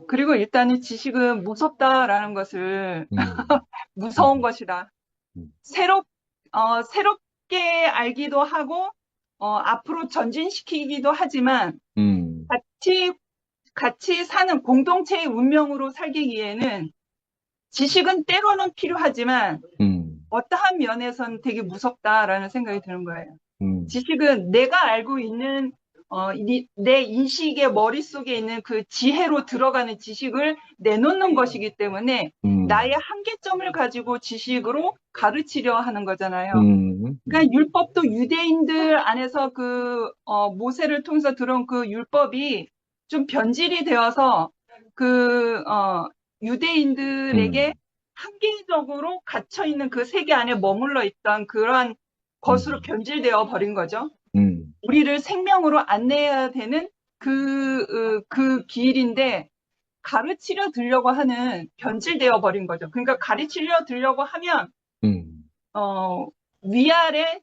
그리고 일단은 지식은 무섭다라는 것을, 무서운 것이다. 새롭게 알기도 하고, 앞으로 전진시키기도 하지만, 같이 사는 공동체의 운명으로 살기에는 지식은 때로는 필요하지만, 어떠한 면에서는 되게 무섭다라는 생각이 드는 거예요. 지식은 내가 알고 있는 내 인식의 머릿속에 있는 그 지혜로 들어가는 지식을 내놓는 것이기 때문에 나의 한계점을 가지고 지식으로 가르치려 하는 거잖아요. 그러니까 율법도 유대인들 안에서 모세를 통해서 들어온 그 율법이 좀 변질이 되어서 유대인들에게 한계적으로 갇혀 있는 그 세계 안에 머물러 있던 그러한 것으로 변질되어 버린 거죠. 우리를 생명으로 안내해야 되는 그 길인데 가르치려 들려고 하는 변질되어 버린 거죠. 그러니까 가르치려 들려고 하면 위아래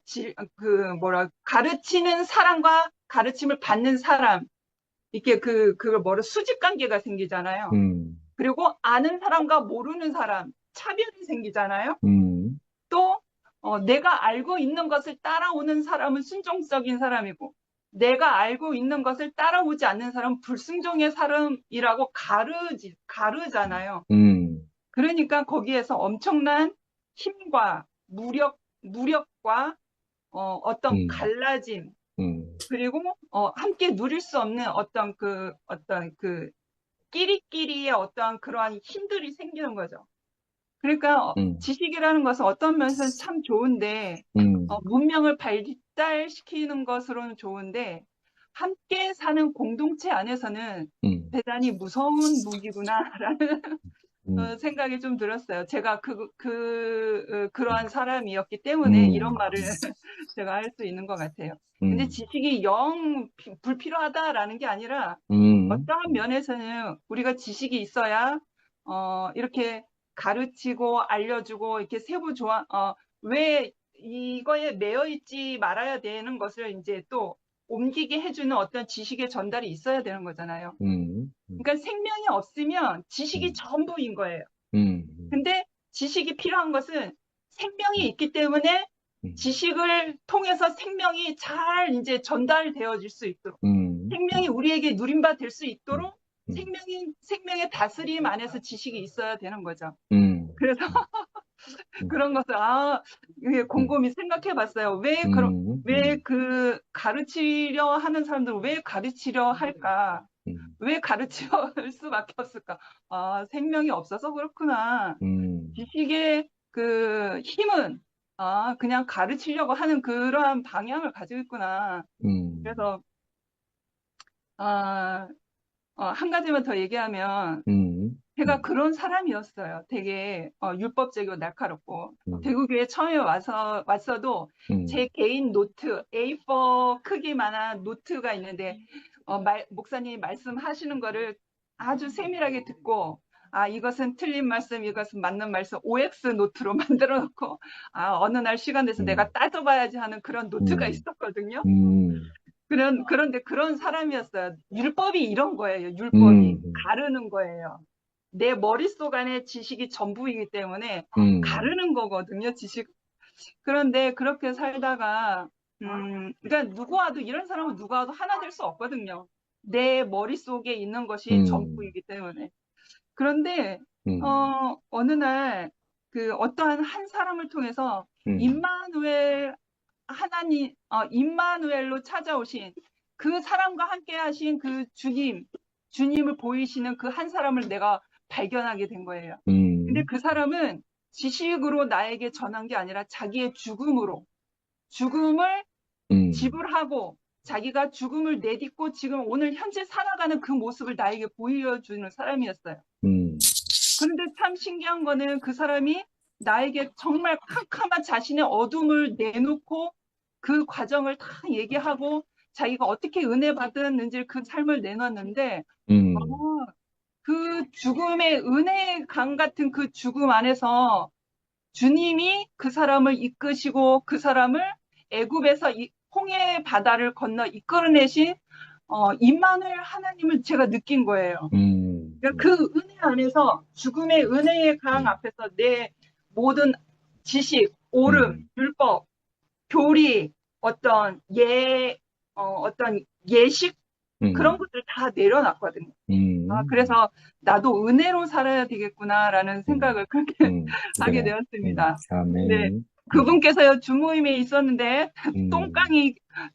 가르치는 사람과 가르침을 받는 사람, 이렇게 수직 관계가 생기잖아요. 그리고 아는 사람과 모르는 사람, 차별이 생기잖아요. 또 내가 알고 있는 것을 따라오는 사람은 순종적인 사람이고, 내가 알고 있는 것을 따라오지 않는 사람은 불순종의 사람이라고 가르잖아요. 그러니까 거기에서 엄청난 힘과 무력과 어떤 갈라짐, 그리고 함께 누릴 수 없는 어떤 끼리끼리의 어떤 그러한 힘들이 생기는 거죠. 그러니까 지식이라는 것은 어떤 면에서는 참 좋은데, 문명을 발달시키는 것으로는 좋은데, 함께 사는 공동체 안에서는 대단히 무서운 무기구나라는 생각이 좀 들었어요. 제가 그러한 사람이었기 때문에 이런 말을 제가 할 수 있는 것 같아요. 근데 지식이 영 불필요하다라는 게 아니라, 어떠한 면에서는 우리가 지식이 있어야, 이렇게 가르치고 알려주고, 이렇게 왜 이거에 매여 있지 말아야 되는 것을 이제 또 옮기게 해주는 어떤 지식의 전달이 있어야 되는 거잖아요. 음, 그러니까 생명이 없으면 지식이 음, 전부인 거예요. 음, 근데 지식이 필요한 것은 생명이 있기 때문에 음, 지식을 통해서 생명이 잘 이제 전달되어질 수 있도록, 생명이 우리에게 누림받을 수 있도록 음, 생명의 다스림 안에서 지식이 있어야 되는 거죠. 음, 그래서 음, 그런 것을, 이게 음, 곰곰이 생각해 봤어요. 왜 그 가르치려 하는 사람들은 왜 가르치려 할까? 왜 가르칠 수밖에 없을까? 생명이 없어서 그렇구나. 지식의 그 힘은, 그냥 가르치려고 하는 그러한 방향을 가지고 있구나. 그래서, 아, 한 가지만 더 얘기하면, 제가 그런 사람이었어요. 되게 율법적이고 날카롭고 대구교회 처음에 왔어도 제 개인 노트 A4 크기만한 노트가 있는데 목사님이 말씀하시는 거를 아주 세밀하게 듣고 이것은 틀린 말씀, 이것은 맞는 말씀 OX 노트로 만들어 놓고 어느 날 시간 돼서 내가 따져봐야지 하는 그런 노트가 있었거든요. 그런데 그런 사람이었어요. 율법이 이런 거예요. 율법이 가르는 거예요. 내 머릿속 안에 지식이 전부이기 때문에 가르는 거거든요, 지식. 그런데 그렇게 살다가, 그러니까 이런 사람은 누구 와도 하나 될 수 없거든요. 내 머릿속에 있는 것이 전부이기 때문에. 그런데, 어느 날, 어떠한 한 사람을 통해서 임마누엘, 임마누엘로 찾아오신 그 사람과 함께 하신 그 주님을 보이시는 그 한 사람을 내가 발견하게 된 거예요. 근데 그 사람은 지식으로 나에게 전한 게 아니라 자기의 죽음을 지불하고 자기가 죽음을 내딛고 지금 오늘 현재 살아가는 그 모습을 나에게 보여주는 사람이었어요. 그런데 참 신기한 거는 그 사람이 나에게 정말 캄캄한 자신의 어둠을 내놓고 그 과정을 다 얘기하고 자기가 어떻게 은혜 받았는지 그 삶을 내놨는데 그 죽음의 은혜의 강 같은 그 죽음 안에서 주님이 그 사람을 이끄시고 그 사람을 애굽에서 홍해 바다를 건너 이끌어내신 임마누엘 하나님을 제가 느낀 거예요. 그러니까 그 은혜 안에서 죽음의 은혜의 강 앞에서 내 모든 지식, 옳음, 율법, 교리, 어떤 예식 그런 것들 다 내려놨거든요. 그래서 나도 은혜로 살아야 되겠구나라는 생각을 그렇게 하게 그래. 되었습니다. 네. 아멘. 그분께서요, 주모임에 있었는데,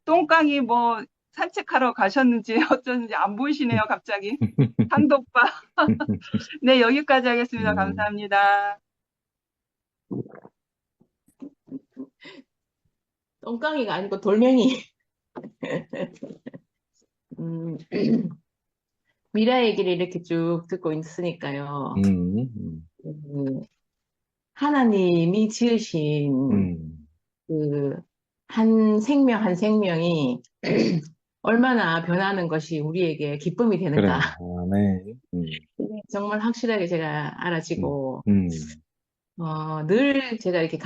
똥강이 뭐, 산책하러 가셨는지 어쩐지 안 보이시네요, 갑자기. 상도오빠. 네, 여기까지 하겠습니다. 감사합니다. 똥강이가 아니고 돌멩이. 미라 얘기를 이렇게 쭉 듣고 있으니까요. 하나님이 지으신 그 한 생명 한 생명이 얼마나 변하는 것이 우리에게 기쁨이 그래. 되는가. 아멘. 정말 확실하게 제가 알아지고, 늘 제가 이렇게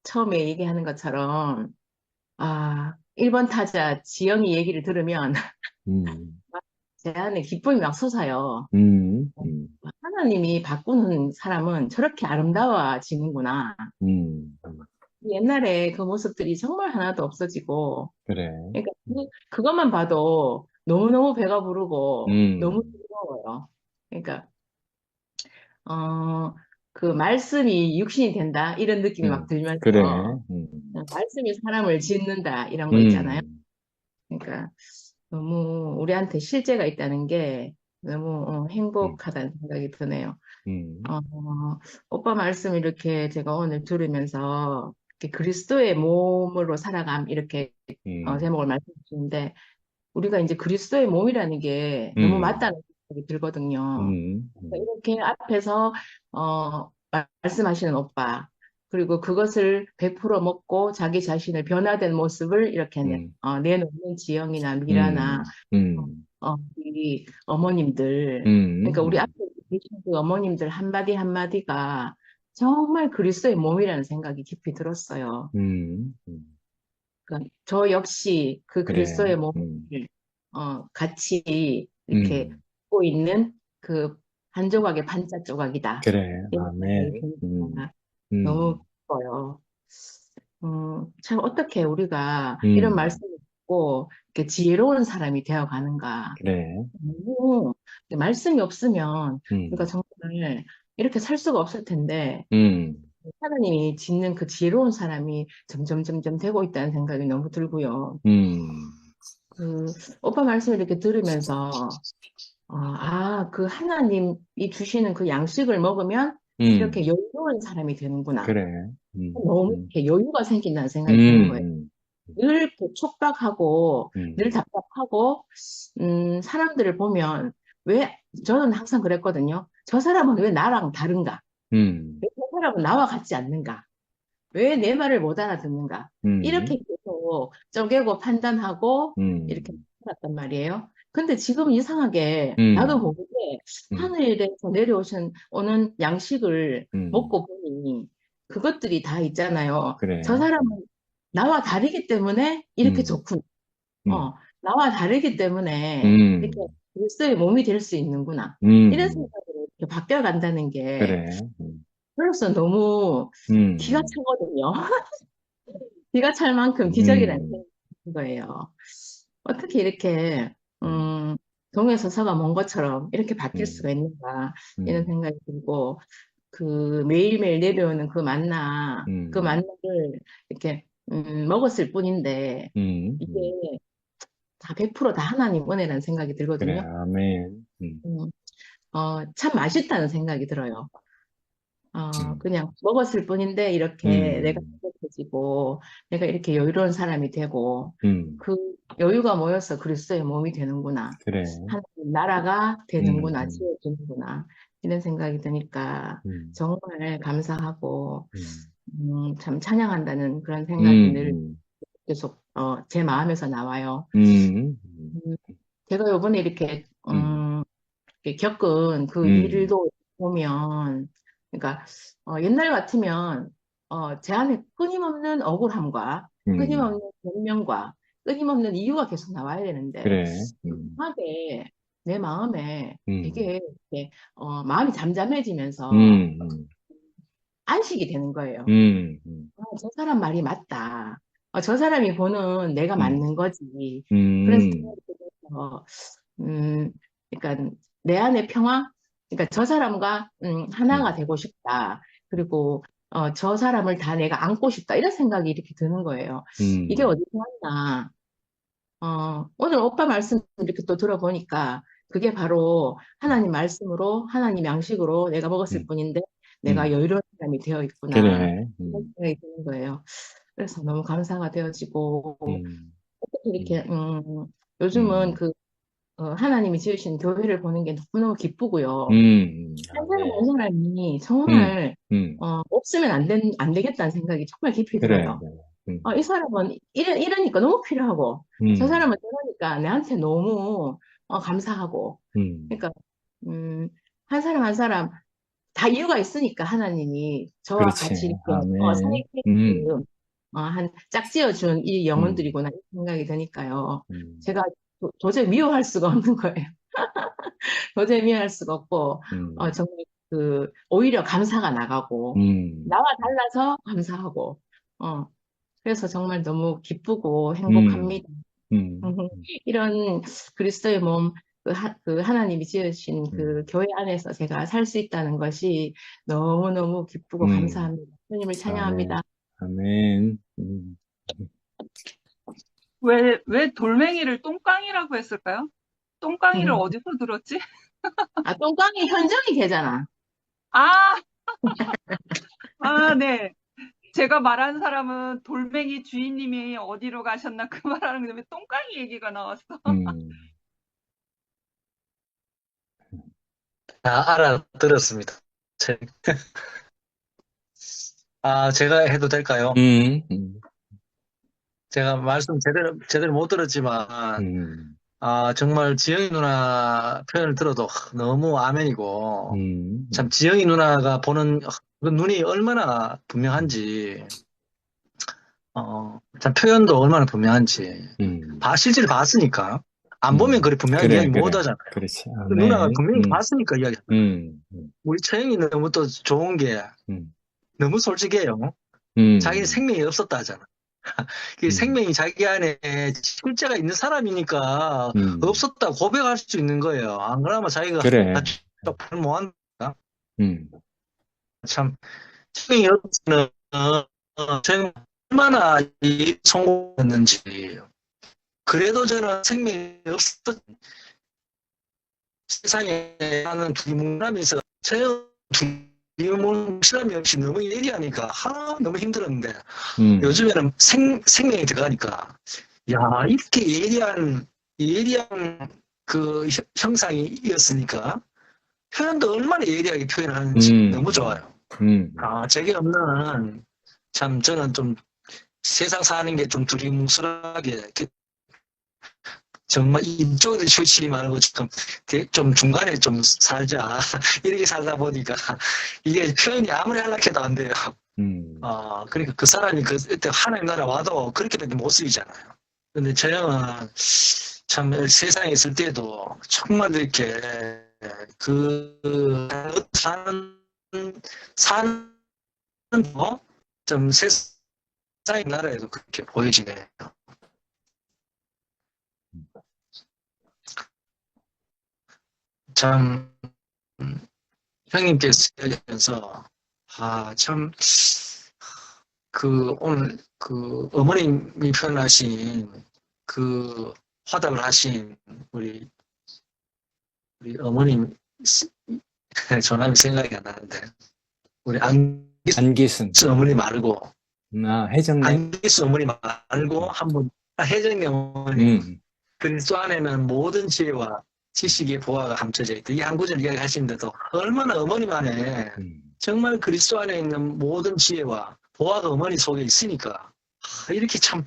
처음에 얘기하는 것처럼, 1번 타자 지영이 얘기를 들으면, 제 안에 기쁨이 막 솟아요. 하나님이 바꾸는 사람은 저렇게 아름다워지는구나. 옛날에 그 모습들이 정말 하나도 없어지고, 그래. 그러니까 그것만 봐도 너무너무 배가 부르고, 너무 즐거워요. 그러니까, 그 말씀이 육신이 된다, 이런 느낌이 막 들면서, 그래. 말씀이 사람을 짓는다, 이런 거 있잖아요. 그러니까, 너무 우리한테 실제가 있다는 게 너무 행복하다는 생각이 드네요. 오빠 말씀 이렇게 제가 오늘 들으면서 이렇게 그리스도의 몸으로 살아감 이렇게 제목을 말씀해 주는데 우리가 이제 그리스도의 몸이라는 게 너무 맞다는 생각이 들거든요. 이렇게 앞에서 말씀하시는 오빠 그리고 그것을 100% 먹고 자기 자신을 변화된 모습을 이렇게 내놓는 지영이나 미라나 우리 어머님들 그러니까 우리 앞에 계신 그 어머님들 한마디 한마디가 정말 그리스도의 몸이라는 생각이 깊이 들었어요. 그러니까 저 역시 그 그래. 그리스도의 몸을 같이 이렇게 갖고 있는 그 한 조각의 반짝 조각이다. 그래. 이런 생각이 아멘. 드니까 너무 기뻐요. 참 어떻게 우리가 이런 말씀을 듣고 이렇게 지혜로운 사람이 되어 가는가. 그래. 너무 말씀이 없으면 우리가 정말 이렇게 살 수가 없을 텐데 하나님이 짓는 그 지혜로운 사람이 점점 되고 있다는 생각이 너무 들고요. 그 오빠 말씀을 이렇게 들으면서 그 하나님이 주시는 그 양식을 먹으면 이렇게 여유로운 사람이 되는구나. 그래. 너무 이렇게 여유가 생긴다는 생각이 드는 거예요. 늘 이렇게 촉박하고 늘 답답하고 사람들을 보면 저는 항상 그랬거든요. 저 사람은 왜 나랑 다른가? 왜 저 사람은 나와 같지 않는가? 왜 내 말을 못 알아듣는가? 이렇게 계속 쪼개고 판단하고 이렇게 살았단 말이에요. 근데 지금 이상하게 나도 모르게 하늘에서 오는 양식을 먹고 보니 그것들이 다 있잖아요. 그래. 저 사람은 나와 다르기 때문에 이렇게 좋구나. 나와 다르기 때문에 이렇게 그리스도의 몸이 될 수 있는구나. 이런 생각으로 이렇게 바뀌어간다는 게 그래. 그래서 너무 기가 차거든요. 기가 찰 만큼 기적이라는 생각이 드는 거예요. 어떻게 이렇게 동에 서서가 먼 것처럼 이렇게 바뀔 수가 있는가 이런 생각이 들고 그 매일매일 내려오는 그 만나 그 만나를 이렇게 먹었을 뿐인데 이게 다 100%다 하나님 은혜라는 생각이 그래. 들거든요. 아멘. 음, 참 맛있다는 생각이 들어요. 그냥 먹었을 뿐인데 이렇게 내가 행복해지고 내가 이렇게 여유로운 사람이 되고 그 여유가 모여서 그리스도의 몸이 되는구나. 그래. 하나님 나라가 되는구나. 지어지는구나. 이런 생각이 드니까 정말 감사하고 참 찬양한다는 그런 생각이 늘 계속 제 마음에서 나와요. 제가 요번에 이렇게 겪은 그 일도 보면, 그러니까, 옛날 같으면, 제 안에 끊임없는 억울함과, 끊임없는 변명과, 끊임없는 이유가 계속 나와야 되는데, 그래. 이상하게 내 마음에 되게, 이렇게, 마음이 잠잠해지면서, 안식이 되는 거예요. 저 사람 말이 맞다. 저 사람이 보는 내가 맞는 거지. 그래서 생각이 들어서, 그러니까 내 안의 평화, 그러니까 저 사람과 하나가 되고 싶다. 그리고 저 사람을 다 내가 안고 싶다. 이런 생각이 이렇게 드는 거예요. 이게 어디서 왔나? 오늘 오빠 말씀 이렇게 또 들어보니까 그게 바로 하나님 말씀으로 하나님 양식으로 내가 먹었을 뿐인데 내가 여유로운 사람이 되어 있구나. 그래. 이런 생각이 드는 거예요. 그래서 너무 감사가 되어지고 어떻게 이렇게 요즘은 그 하나님이 지으신 교회를 보는 게 너무너무 기쁘고요. 한 사람 한 사람이 정말 없으면 안 되겠다는 생각이 정말 깊이 그래. 들어요. 이 사람은 이러니까 너무 필요하고 저 사람은 저러니까 내한테 너무 감사하고 그러니까 한 사람 한 사람 다 이유가 있으니까 하나님이 저와 그렇지. 같이 이렇게 아멘. 사이클 한 짝지어준 이 영혼들이구나 이 생각이 드니까요. 제가 도저히 미워할 수가 없는 거예요. 도저히 미워할 수가 없고 정말 오히려 감사가 나가고 나와 달라서 감사하고 그래서 정말 너무 기쁘고 행복합니다. 이런 그리스도의 몸, 그 하나님이 지으신 그 교회 안에서 제가 살 수 있다는 것이 너무너무 기쁘고 감사합니다. 주님을 찬양합니다. 아멘. 왜 돌멩이를 똥깡이라고 했을까요? 똥깡이를 어디서 들었지? 똥깡이 현정이 되잖아. 아, 네. 제가 말하는 사람은 돌멩이 주인님이 어디로 가셨나 그 말하는 건데 왜 똥깡이 얘기가 나왔어? 다 알아들었습니다. 제가 해도 될까요? 제가 말씀 제대로 못 들었지만, 정말 지영이 누나 표현을 들어도 너무 아멘이고, 참 지영이 누나가 보는 그 눈이 얼마나 분명한지, 참 표현도 얼마나 분명한지. 실제로 봤으니까. 안 보면 그래 분명하게 그래, 이야기 못 그래. 하잖아요. 그렇지. 그 누나가 아멘. 분명히 봤으니까 이야기. 우리 처형이 너무 또 좋은 게 너무 솔직해요. 자기는 생명이 없었다 하잖아. 그 생명이 자기 안에 실제가 있는 사람이니까 없었다 고백할 수 있는 거예요. 안 그러면 자기가 그래. 말 못한다. 음, 참 생명이 없으면 저는 얼마나 성공했는지. 그래도 저는 생명이 없었던 세상에 사는 두리뭉람에서 저는 두리뭉실함이 없이 너무 예리하니까 너무 힘들었는데 요즘에는 생명이 들어가니까 야 이렇게 예리한 그 형상이었으니까 표현도 얼마나 예리하게 표현하는지 너무 좋아요. 제게 없는 참 저는 좀 세상 사는 게 좀 두리뭉술하게 정말 이쪽으로 치우치지 말고 좀 중간에 좀 살자 이렇게 살다 보니까 이게 표현이 아무리 하려해도 안 돼요. 그러니까 그 사람이 그때 하나님 나라 와도 그렇게밖에 못 쓰이잖아요. 근데 저 형은 참 세상에 있을 때도 정말 이렇게 사는 좀 세상의 나라에도 그렇게 보여지네요. 참 형님께서 얘기하면서 참 오늘 그 어머님이 표현하신 그 화답을 하신 우리 어머님 전함이 생각이 안 나는데 우리 안기순. 어머니 말고 혜정네. 안기순 어머니 말고 한번 혜정네 어머니 그리스도 안에는 모든 지혜와 지식의 보화가 감춰져 있다. 이 한 구절 이야기 하시는데도 얼마나 어머님 안에 정말 그리스도 안에 있는 모든 지혜와 보화가 어머니 속에 있으니까 이렇게 참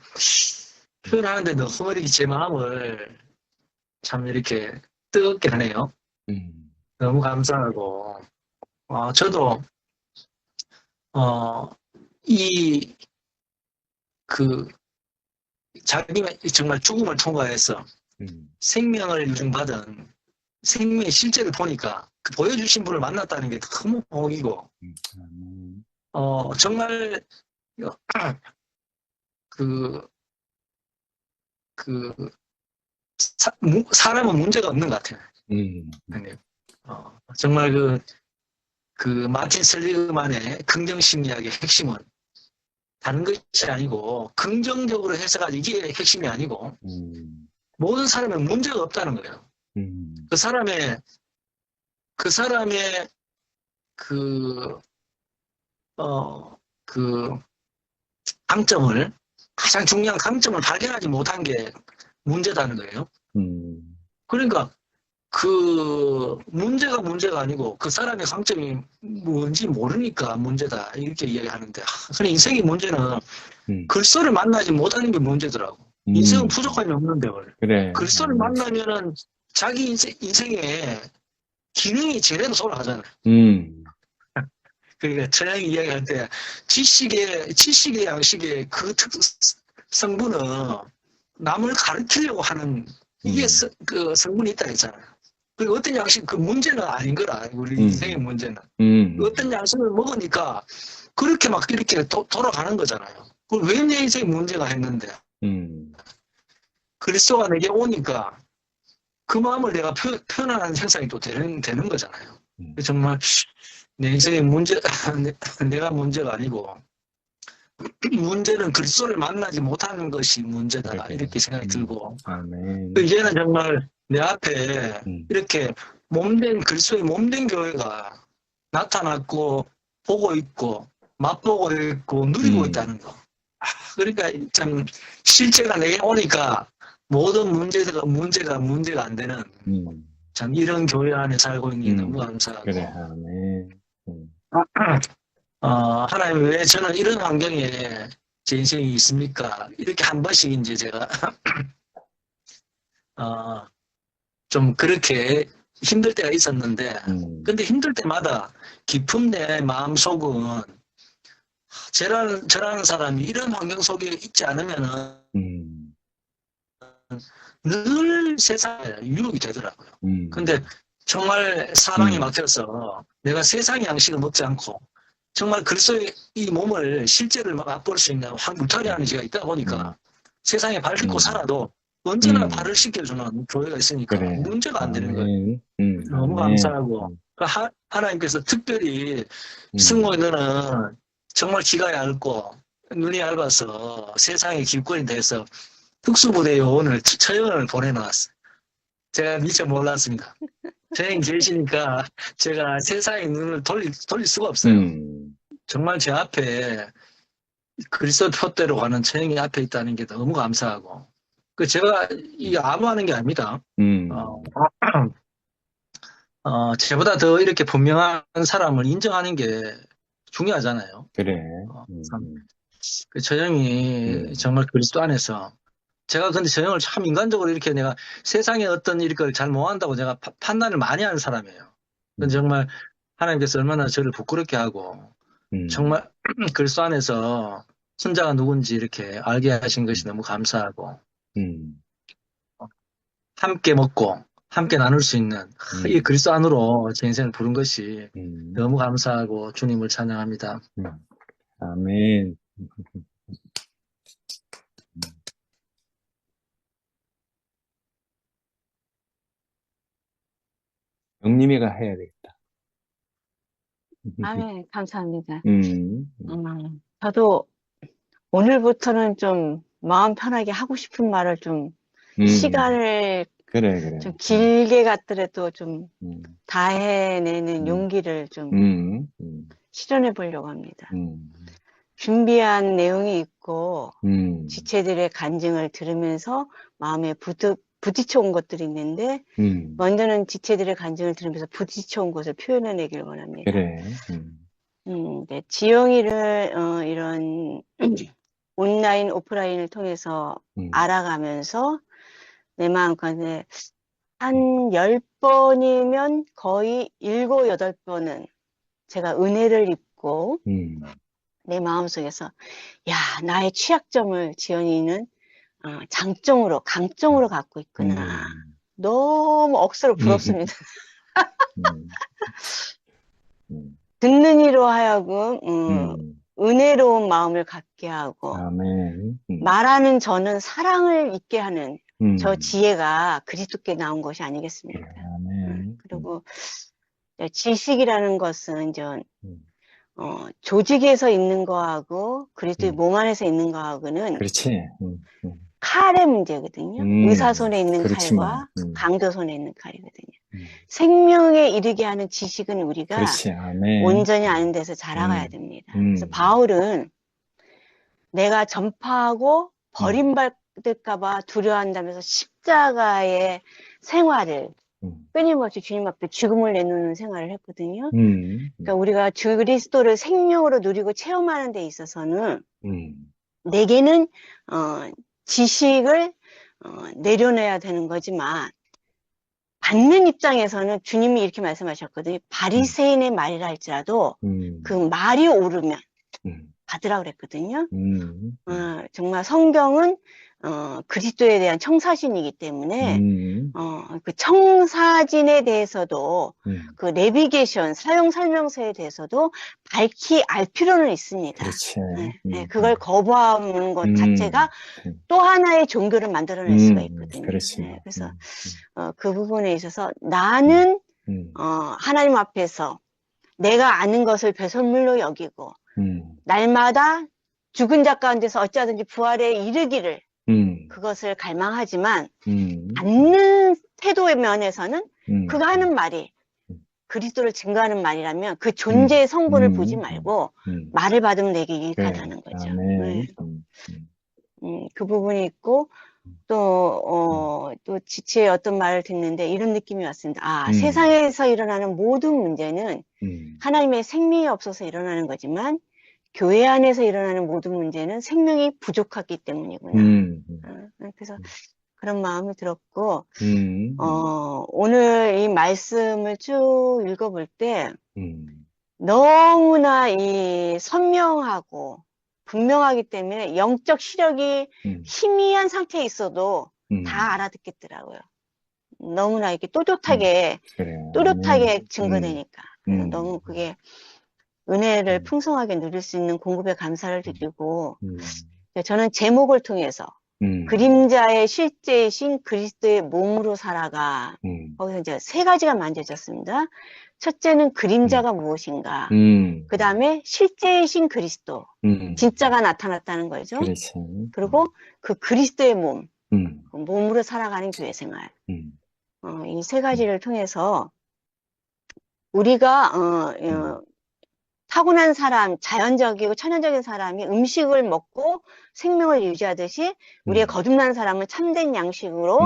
표현하는데 너무 이렇게 제 마음을 참 이렇게 뜨겁게 하네요. 너무 감사하고 저도 자기가 정말 죽음을 통과해서 생명을 유증받은 생명의 실제를 보니까 그 보여주신 분을 만났다는 게 너무 복이고 정말 사람은 문제가 없는 것 같아요. 정말 그 마틴 슬리그만의 긍정심리학의 핵심은 다른 것이 아니고 긍정적으로 해석하지 이게 핵심이 아니고 모든 사람에 문제가 없다는 거예요. 그 사람의 강점을 가장 중요한 강점을 발견하지 못한 게 문제다는 거예요. 그러니까 문제가 아니고 그 사람의 강점이 뭔지 모르니까 문제다 이렇게 이야기하는데 그냥 인생의 문제는 그리스도를 만나지 못하는 게 문제더라고. 인생은 부족함이 없는데 그래. 그리스도를 만나면은 자기 인생에 기능이 제대로 돌아가잖아요. 그러니까 저녁 이야기할 때 지식의 양식의 그 성분은 남을 가르치려고 하는 이게 그 성분이 있다 했잖아요. 그리고 어떤 양식 그 문제는 아닌 거라 우리 인생의 문제는 어떤 양식을 먹으니까 그렇게 막 이렇게 돌아가는 거잖아요. 왜 내 인생의 문제가 했는데 그리스도가 내게 오니까 그 마음을 내가 표현하는 현상이 또 되는 거잖아요. 정말 내 인생의 문제 내가 문제가 아니고 문제는 그리스도를 만나지 못하는 것이 문제다 이렇게 생각이 들고 이제는 정말 내 앞에 이렇게 그리스도의 몸된 교회가 나타났고 보고 있고 맛보고 있고 누리고 있다는 거. 그러니까 참 실제가 내게 오니까 모든 문제가 안 되는 참 이런 교회 안에 살고 있는 게 너무 감사하고 그래. 아멘. 하나님 왜 저는 이런 환경에 제 인생이 있습니까? 이렇게 한 번씩 이제 제가 좀 그렇게 힘들 때가 있었는데 근데 힘들 때마다 깊은 내 마음속은 저라는 사람이 이런 환경 속에 있지 않으면은 늘 세상에 유혹이 되더라고요. 근데 정말 사랑이 막혀서 내가 세상의 양식을 먹지 않고 정말 그리스도의 이 몸을 실제로 막 맛볼 수 있는 울타리하는 지가 있다 보니까 세상에 밟고 살아도 언제나 발을 씻겨주는 교회가 있으니까 그래. 문제가 안 되는 거예요. 아멘. 너무 아멘. 감사하고 하나님께서 특별히 승모에 너는 정말 귀가 얇고 눈이 얇아서 세상의 길거리에 대해서 특수부대 요원을 처형을 보내놨어요. 제가 미처 몰랐습니다. 저형 계시니까 제가 세상의 눈을 돌릴 수가 없어요. 정말 제 앞에 그리스도 표대로 가는 처형이 앞에 있다는 게 너무 감사하고 제가 이 아부하는 게 아닙니다. 제보다 더 이렇게 분명한 사람을 인정하는 게 중요하잖아요. 그래. 저 형이 정말 그리스도 안에서 제가 근데 저 형을 참 인간적으로 이렇게 내가 세상에 어떤 일 걸 잘 못한다고 제가 판단을 많이 하는 사람이에요. 근데 정말 하나님께서 얼마나 저를 부끄럽게 하고 정말 그리스도 안에서 천자가 누군지 이렇게 알게 하신 것이 너무 감사하고 함께 먹고 함께 나눌 수 있는 이 그리스도 안으로 제 인생을 부른 것이 너무 감사하고 주님을 찬양합니다. 아멘. 영림이가 해야 되겠다. 아멘, 감사합니다. 음, 저도 오늘부터는 좀 마음 편하게 하고 싶은 말을 좀 시간을 그래. 좀 길게 갖더라도 좀 다 해내는 용기를 좀 실현해 보려고 합니다. 준비한 내용이 있고 지체들의 간증을 들으면서 마음에 부딪혀 온 것들이 있는데 먼저는 지체들의 간증을 들으면서 부딪혀 온 것을 표현해내길 원합니다. 그래. 네, 지영이를 이런 온라인, 오프라인을 통해서 알아가면서 내 마음 가운데 한 10번이면 거의 7, 8번은 제가 은혜를 입고 내 마음속에서 야, 나의 취약점을 지연이는 장점으로, 강점으로 갖고 있구나. 너무 억수로 부럽습니다. 듣는 이로 하여금 은혜로운 마음을 갖게 하고 아멘. 말하는 저는 사랑을 있게 하는 저 지혜가 그리스도께 나온 것이 아니겠습니까? 아멘. 그리고 지식이라는 것은 이제 조직에서 있는 거하고 그리스도의 몸 안에서 있는 거하고는 그렇지. 칼의 문제거든요. 의사 손에 있는 그렇지만. 칼과 강도 손에 있는 칼이거든요. 생명에 이르게 하는 지식은 우리가 그렇지. 아멘. 온전히 아는 데서 자라가야 됩니다. 그래서 바울은 내가 전파하고 버림받을까봐 두려워한다면서 십자가의 생활을 끊임없이 주님 앞에 죽음을 내놓는 생활을 했거든요. 그러니까 우리가 주 그리스도를 생명으로 누리고 체험하는 데 있어서는 내게는 지식을 내려놔야 되는 거지만 받는 입장에서는 주님이 이렇게 말씀하셨거든요. 바리새인의 말이라 할지라도 그 말이 옳으면 받으라고 그랬거든요. 정말 성경은 그리스도에 대한 청사진이기 때문에 그 청사진에 대해서도 그 내비게이션 사용 설명서에 대해서도 밝히 알 필요는 있습니다. 그렇지. 네, 그걸 거부하는 것 자체가 또 하나의 종교를 만들어낼 수가 있거든요. 그렇지. 네, 그래서 그 부분에 있어서 나는 하나님 앞에서 내가 아는 것을 배설물로 여기고 날마다 죽은 자 가운데서 어찌하든지 부활에 이르기를 그것을 갈망하지만 않는 태도의 면에서는 그가 하는 말이 그리스도를 증거하는 말이라면 그 존재의 성분을 보지 말고 말을 받으면 내게 유익하다는 거죠. 네. 그 부분이 있고 또 지체의 어떤 말을 듣는데 이런 느낌이 왔습니다. 세상에서 일어나는 모든 문제는 하나님의 생명이 없어서 일어나는 거지만 교회 안에서 일어나는 모든 문제는 생명이 부족하기 때문이구나. 그래서 그런 마음이 들었고, 오늘 이 말씀을 쭉 읽어볼 때, 너무나 선명하고 분명하기 때문에 영적 시력이 희미한 상태에 있어도 다 알아듣겠더라고요. 너무나 이렇게 또렷하게 그래. 증거되니까. 그래서 너무 그게 은혜를 풍성하게 누릴 수 있는 공급에 감사를 드리고, 저는 제목을 통해서 그림자의 실제이신 그리스도의 몸으로 살아가, 거기서 이제 세 가지가 만져졌습니다. 첫째는 그림자가 무엇인가, 그 다음에 실제이신 그리스도, 진짜가 나타났다는 거죠. 그렇지. 그리고 그 그리스도의 몸, 몸으로 살아가는 교회 생활. 이 세 가지를 통해서 우리가 타고난 사람, 자연적이고 천연적인 사람이 음식을 먹고 생명을 유지하듯이 우리의 거듭난 사람은 참된 양식으로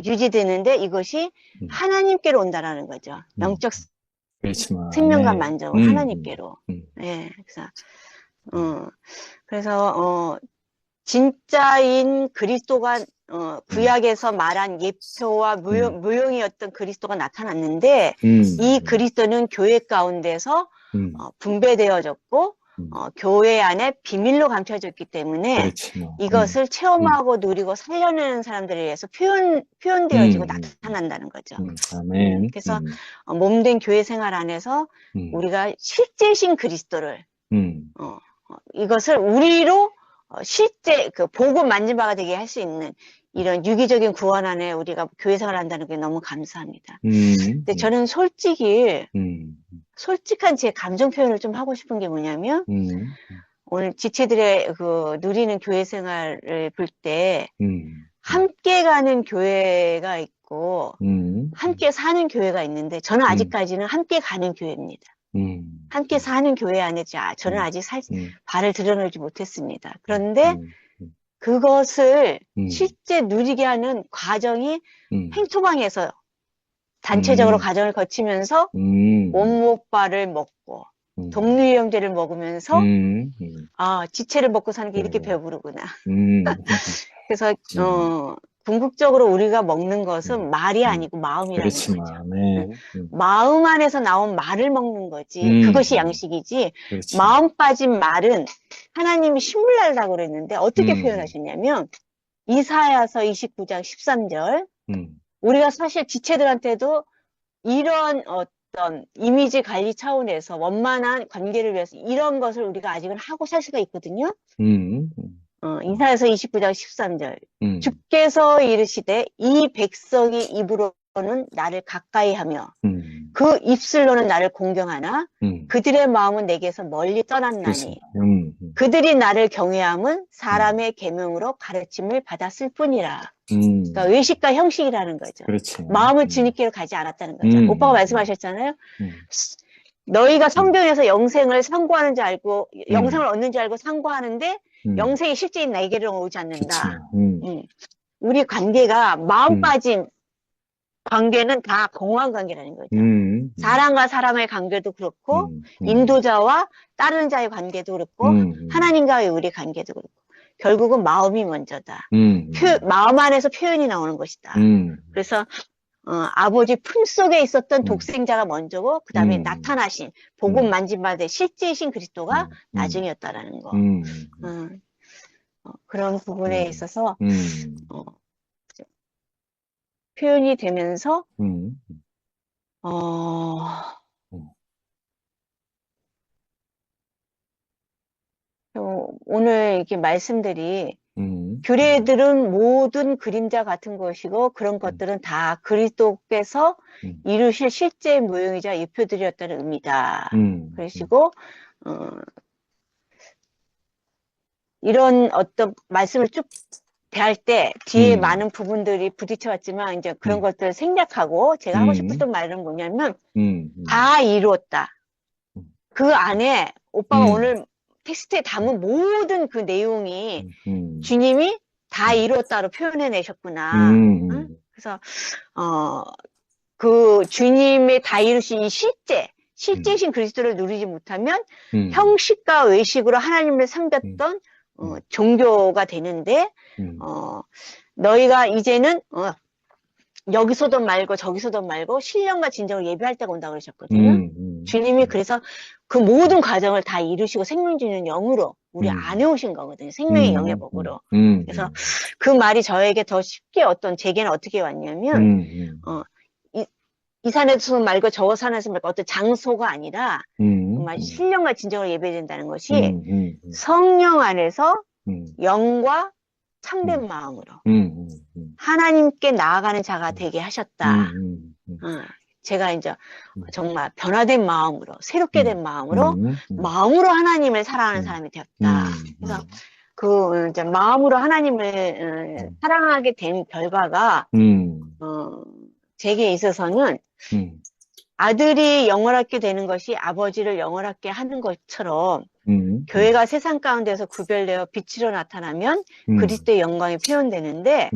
유지되는데, 이것이 하나님께로 온다라는 거죠. 영적 그렇지만. 생명과 네. 만족은 하나님께로. 네, 그래서 진짜인 그리스도가 구약에서 말한 예표와 무용이었던 그리스도가 나타났는데, 이 그리스도는 교회 가운데서 분배되어졌고 교회 안에 비밀로 감춰졌기 때문에 그렇지 뭐. 이것을 체험하고 누리고 살려내는 사람들에 의해서 표현되어지고 나타난다는 거죠. 아멘. 그래서 몸된 교회 생활 안에서 우리가 실제신 그리스도를 이것을 우리로 실제 보고 만진 바가 되게 할 수 있는 이런 유기적인 구원 안에 우리가 교회 생활을 한다는 게 너무 감사합니다. 근데 저는 솔직한 제 감정 표현을 좀 하고 싶은 게 뭐냐면, 오늘 지체들의 누리는 교회 생활을 볼 때, 함께 가는 교회가 있고, 함께 사는 교회가 있는데, 저는 아직까지는 함께 가는 교회입니다. 함께 사는 교회 안에 저는 아직 발을 들여놓지 못했습니다. 그런데 그것을 실제 누리게 하는 과정이 행토방에서 단체적으로 과정을 거치면서 원목발을 먹고 동류형제를 먹으면서 지체를 먹고 사는 게 이렇게 배부르구나. 그래서 궁극적으로 우리가 먹는 것은 말이 아니고 마음이라는 거죠. 네. 마음 안에서 나온 말을 먹는 거지. 그것이 양식이지. 그렇지. 마음 빠진 말은 하나님이 신물 날라고 그랬는데 어떻게 표현하셨냐면, 이사야서 29장 13절, 우리가 사실 지체들한테도 이런 어떤 이미지 관리 차원에서 원만한 관계를 위해서 이런 것을 우리가 아직은 하고 살 수가 있거든요. 이사야서 29장 13절. 주께서 이르시되 이 백성이 입으로는 나를 가까이 하며 그 입술로는 나를 공경하나 그들의 마음은 내게서 멀리 떠났나니 그들이 나를 경외함은 사람의 계명으로 가르침을 받았을 뿐이라. 그러니까 외식과 형식이라는 거죠. 그렇지. 마음을 주님께로 가지 않았다는 거죠. 오빠가 말씀하셨잖아요. 너희가 성경에서 영생을 상고하는 줄 알고 영생을 얻는 줄 알고 상고하는데 영생이 실제인 나에게로 오지 않는다. 우리 관계가 마음 빠진 관계는 다 공허한 관계라는 거죠. 사람과 사람의 관계도 그렇고 인도자와 따르는 자의 관계도 그렇고 하나님과의 우리 관계도 그렇고 결국은 마음이 먼저다. 마음 안에서 표현이 나오는 것이다. 그래서 아버지 품속에 있었던 독생자가 먼저고 그 다음에 나타나신 복음 만진 바 된 실제이신 그리스도가 나중이었다라는 거. 그런 부분에 있어서 표현이 되면서 오늘 이렇게 말씀들이 교례들은 모든 그림자 같은 것이고 그런 것들은 다 그리스도께서 이루실 실제 모형이자 예표들이었다는 의미다. 그러시고 이런 어떤 말씀을 쭉 대할 때 뒤에 많은 부분들이 부딪혀왔지만 이제 그런 것들을 생략하고 제가 하고 싶었던 말은 뭐냐면 다 이루었다. 그 안에 오빠가 오늘 텍스트에 담은 모든 그 내용이 주님이 다 이루었다로 표현해내셨구나. 응? 그래서 그 주님의 다 이루신 이 실제신 그리스도를 누리지 못하면 형식과 외식으로 하나님을 섬겼던 종교가 되는데 너희가 이제는 여기서도 말고 저기서도 말고 신령과 진정을 예배할 때가 온다고 그러셨거든요. 주님이 그래서 그 모든 과정을 다 이루시고 생명 주는 영으로 우리 음. 안에 오신 거거든요. 생명의 영의 복으로. 그래서 그 말이 저에게 더 쉽게 제게는 어떻게 왔냐면, 이 산에서 말고 저 산에서 말고 어떤 장소가 아니라 정말 신령과 진정으로 예배된다는 것이 성령 안에서 영과 참된 마음으로 하나님께 나아가는 자가 되게 하셨다. 제가 이제 정말 변화된 마음으로, 새롭게 된 마음으로, 마음으로 하나님을 사랑하는 사람이 되었다. 그래서 이제 마음으로 하나님을 사랑하게 된 결과가, 제게 있어서는 아들이 영원하게 되는 것이 아버지를 영원하게 하는 것처럼 교회가 세상 가운데서 구별되어 빛으로 나타나면 그리스도의 영광이 표현되는데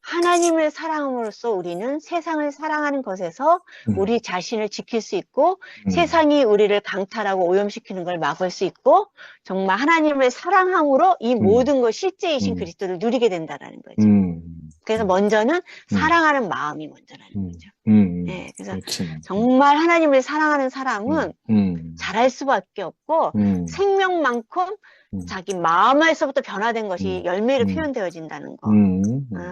하나님을 사랑함으로써 우리는 세상을 사랑하는 것에서 우리 자신을 지킬 수 있고 세상이 우리를 강탈하고 오염시키는 걸 막을 수 있고 정말 하나님을 사랑함으로 이 모든 것 실제이신 그리스도를 누리게 된다는 거죠. 그래서 먼저는 사랑하는 마음이 먼저라는 거죠. 네, 그래서 그렇지. 정말 하나님을 사랑하는 사람은 잘할 수밖에 없고 생명만큼 자기 마음에서부터 변화된 것이 열매로 표현되어진다는 거.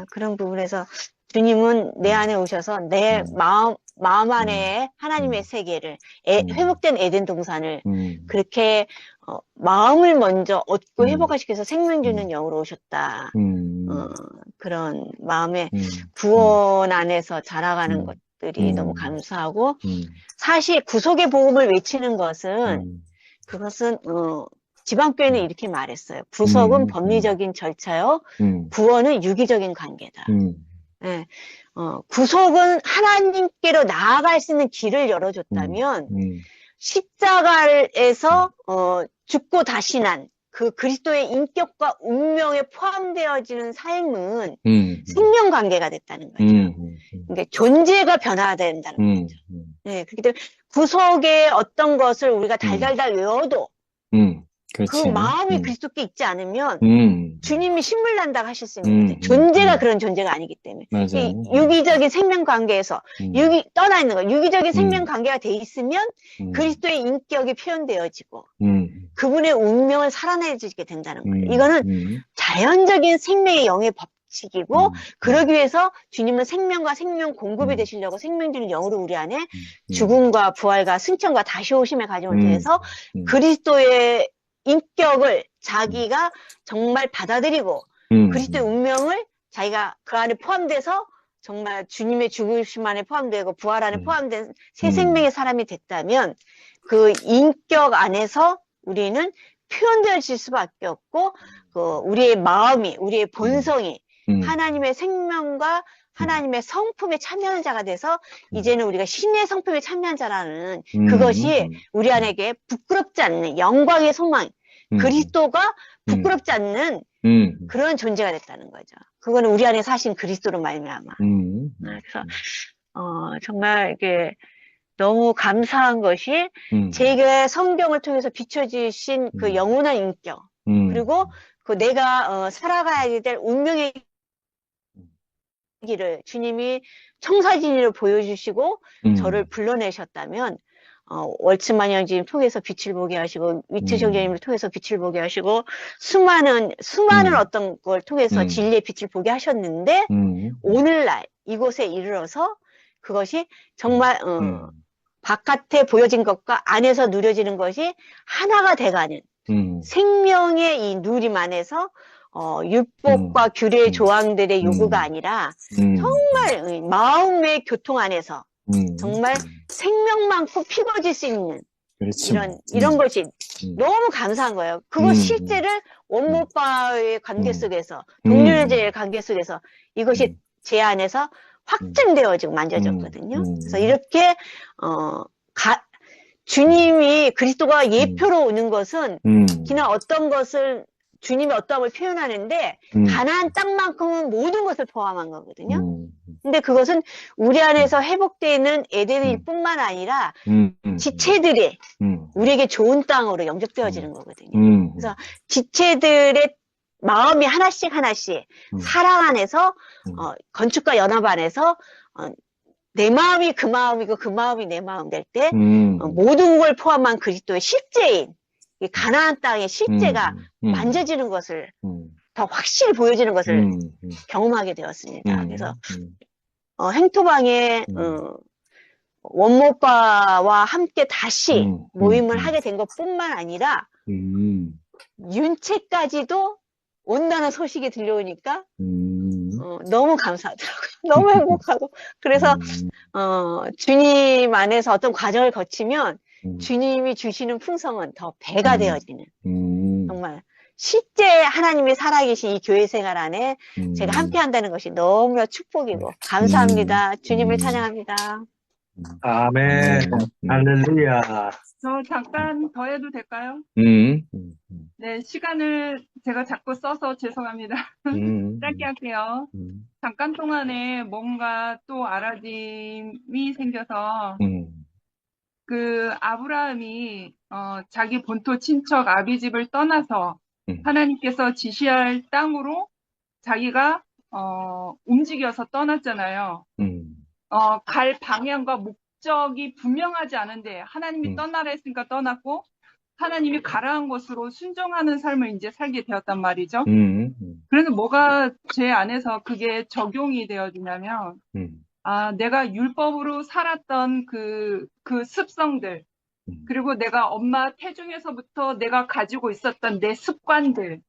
그런 부분에서 주님은 내 안에 오셔서 내 마음 안에 하나님의 세계를 회복된 에덴 동산을 그렇게 마음을 먼저 얻고 회복하시켜서 생명 주는 영으로 오셨다. 그런 마음의 구원 안에서 자라가는 것들이 너무 감사하고 사실 구속의 복음을 외치는 것은 그것은 지방교회는 이렇게 말했어요. 구속은 법리적인 절차요. 구원은 유기적인 관계다. 네. 구속은 하나님께로 나아갈 수 있는 길을 열어줬다면 십자가에서 죽고 다시 난 그 그리스도의 인격과 운명에 포함되어지는 삶은 생명 관계가 됐다는 거죠. 그러니까 존재가 변화된다는 거죠. 네, 그렇기 때문에 구속의 어떤 것을 우리가 달달달 외워도 그 마음이 그리스도께 있지 않으면 주님이 신물 난다고 하실 수 있는 거죠. 존재가 그런 존재가 아니기 때문에. 이 유기적인 생명 관계에서 떠나 있는 거. 유기적인 생명 관계가 돼 있으면 그리스도의 인격이 표현되어지고 그분의 운명을 살아내지게 된다는 거예요. 이거는 자연적인 생명의 영의 법칙이고 그러기 위해서 주님은 생명과 생명 공급이 되시려고 생명 주는 영으로 우리 안에 죽음과 부활과 승천과 다시 오심의 과정을 통해서 그리스도의 인격을 자기가 정말 받아들이고 그리스도의 운명을 자기가 그 안에 포함돼서 정말 주님의 죽으심 안에 포함되고 부활 안에 포함된 새 생명의 사람이 됐다면 그 인격 안에서 우리는 표현되어질 수밖에 없고 우리의 마음이 우리의 본성이 하나님의 생명과 하나님의 성품에 참여하는 자가 돼서 이제는 우리가 신의 성품에 참여한 자라는 그것이 우리 안에게 부끄럽지 않는 영광의 소망, 그리스도가 부끄럽지 않는 그런 존재가 됐다는 거죠. 그거는 우리 안에 사신 그리스도로 말미암아. 그래서 정말 이게 너무 감사한 것이 제게 성경을 통해서 비춰주신 그 영원한 인격 그리고 그 내가 살아가야 될 운명의 길을 주님이 청사진으로 보여주시고 저를 불러내셨다면 월츠만 형제님 통해서 빛을 보게 하시고 위트시 형제님을 통해서 빛을 보게 하시고 수많은 어떤 걸 통해서 진리의 빛을 보게 하셨는데 오늘날 이곳에 이르러서 그것이 정말 바깥에 보여진 것과 안에서 누려지는 것이 하나가 돼가는 생명의 이 누림 안에서 율법과 규례의 조항들의 요구가 아니라 정말 마음의 교통 안에서 정말 생명만큼 피고질 수 있는 이런 것이 너무 감사한 거예요. 그것 실제를 원모과의 관계 속에서 동료제의 관계 속에서 이것이 제 안에서 확증되어지고 만져졌거든요. 그래서 이렇게 주님이 그리스도가 예표로 오는 것은 그냥 어떤 것을 주님이 어떠함을 표현하는데 가나안 땅만큼은 모든 것을 포함한 거거든요. 근데 그것은 우리 안에서 회복되는 에덴일 뿐만 아니라 지체들이 우리에게 좋은 땅으로 영접되어지는 거거든요. 그래서 지체들의 마음이 하나씩 사랑 안에서 건축과 연합 안에서 내 마음이 그 마음이고 그 마음이 내 마음 될 때, 모든 걸 포함한 그리스도의 실제인, 이 가나안 땅의 실제가 만져지는 것을, 더 확실히 보여지는 것을 경험하게 되었습니다. 그래서, 행토방에, 원모오빠와 함께 다시 모임을 하게 된 것뿐만 아니라, 윤채까지도 온다는 소식이 들려오니까, 너무 감사하더라고요. 너무 행복하고. 그래서, 주님 안에서 어떤 과정을 거치면, 주님이 주시는 풍성은 더 배가 되어지는, 정말, 실제 하나님이 살아계신 이 교회 생활 안에 제가 함께 한다는 것이 너무나 축복이고, 감사합니다. 주님을 찬양합니다. 아멘. 할렐루야. 저 잠깐 더 해도 될까요? 네, 시간을 제가 자꾸 써서 죄송합니다. 짧게 할게요. 잠깐 동안에 뭔가 또 알아짐이 생겨서 그 아브라함이 자기 본토 친척 아비집을 떠나서 하나님께서 지시할 땅으로 자기가 움직여서 떠났잖아요. 갈 방향과 목적이 분명하지 않은데 하나님이 떠나라 했으니까 떠났고 하나님이 가라 한 곳으로 순종하는 삶을 이제 살게 되었단 말이죠. 그래서 뭐가 제 안에서 그게 적용이 되어지냐면 내가 율법으로 살았던 그 습성들 그리고 내가 엄마 태중에서부터 내가 가지고 있었던 내 습관들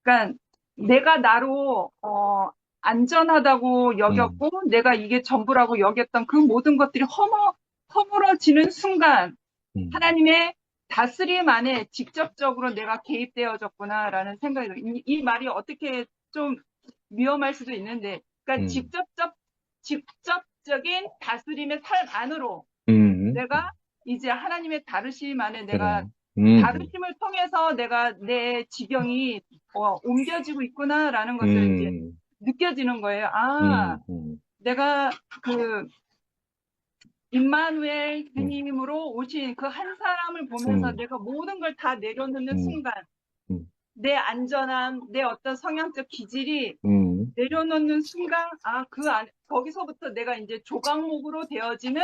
그러니까 내가 나로 안전하다고 여겼고 내가 이게 전부라고 여겼던 그 모든 것들이 허물어지는 순간 하나님의 다스림 안에 직접적으로 내가 개입되어졌구나라는 생각이 들어요. 이 말이 어떻게 좀 위험할 수도 있는데 그러니까 직접적인 다스림의 삶 안으로 내가 이제 하나님의 다루심 안에 내가 다루심을 통해서 내가 내 지경이 옮겨지고 있구나라는 것을 이제 느껴지는 거예요. 내가 그 임마누엘 주님으로 오신 그 한 사람을 보면서 내가 모든 걸 다 내려놓는 순간 내 안전함, 내 어떤 성향적 기질이 내려놓는 순간 거기서부터 내가 이제 조각목으로 되어지는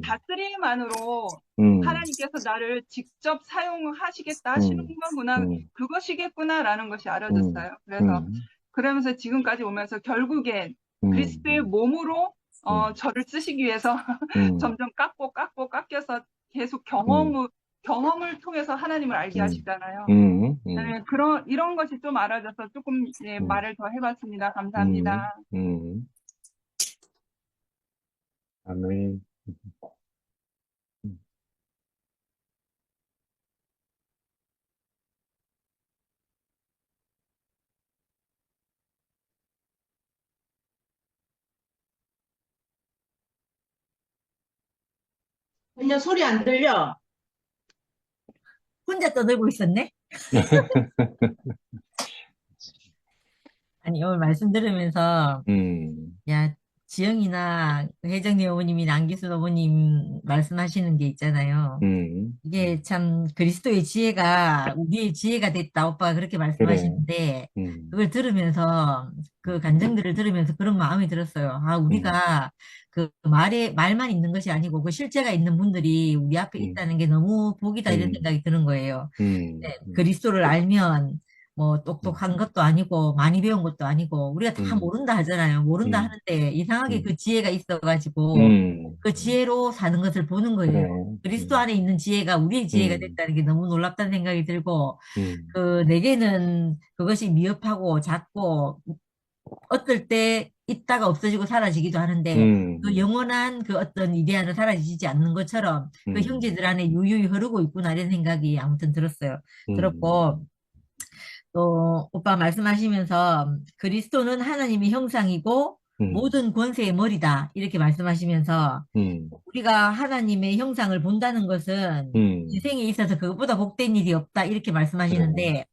다스림만으로 하나님께서 나를 직접 사용하시겠다 하시는 거구나 그것이겠구나라는 것이 알아졌어요. 그래서 그러면서 지금까지 오면서 결국엔 그리스도의 몸으로 저를 쓰시기 위해서 점점 깎여서 계속 경험을 통해서 하나님을 알게 하시잖아요. 네, 이런 것이 좀 알아져서 조금 말을 더 해봤습니다. 감사합니다. 아멘. 전혀 소리 안 들려. 혼자 떠들고 있었네? 아니, 오늘 말씀 들으면서, 야, 지영이나 혜정이 어머님이나 안기순 어머님 말씀하시는 게 있잖아요. 이게 참 그리스도의 지혜가 우리의 지혜가 됐다. 오빠가 그렇게 말씀하시는데, 그걸 들으면서, 그 간증들을 들으면서 그런 마음이 들었어요. 우리가 그 말만 있는 것이 아니고 그 실제가 있는 분들이 우리 앞에 있다는 게 너무 복이다 이런 생각이 드는 거예요. 네, 그리스도를 알면 뭐 똑똑한 것도 아니고 많이 배운 것도 아니고 우리가 다 모른다 하잖아요. 모른다 하는데 이상하게 그 지혜가 있어가지고 그 지혜로 사는 것을 보는 거예요. 그리스도 안에 있는 지혜가 우리의 지혜가 됐다는 게 너무 놀랍다는 생각이 들고 내게는 그것이 미흡하고 작고 어떨 때 있다가 없어지고 사라지기도 하는데 그 영원한 그 어떤 이데아는 사라지지 않는 것처럼 그 형제들 안에 유유히 흐르고 있구나 이런 생각이 아무튼 들었어요. 들었고 또 오빠 말씀하시면서 그리스도는 하나님의 형상이고 모든 권세의 머리다 이렇게 말씀하시면서 우리가 하나님의 형상을 본다는 것은 인생에 있어서 그것보다 복된 일이 없다 이렇게 말씀하시는데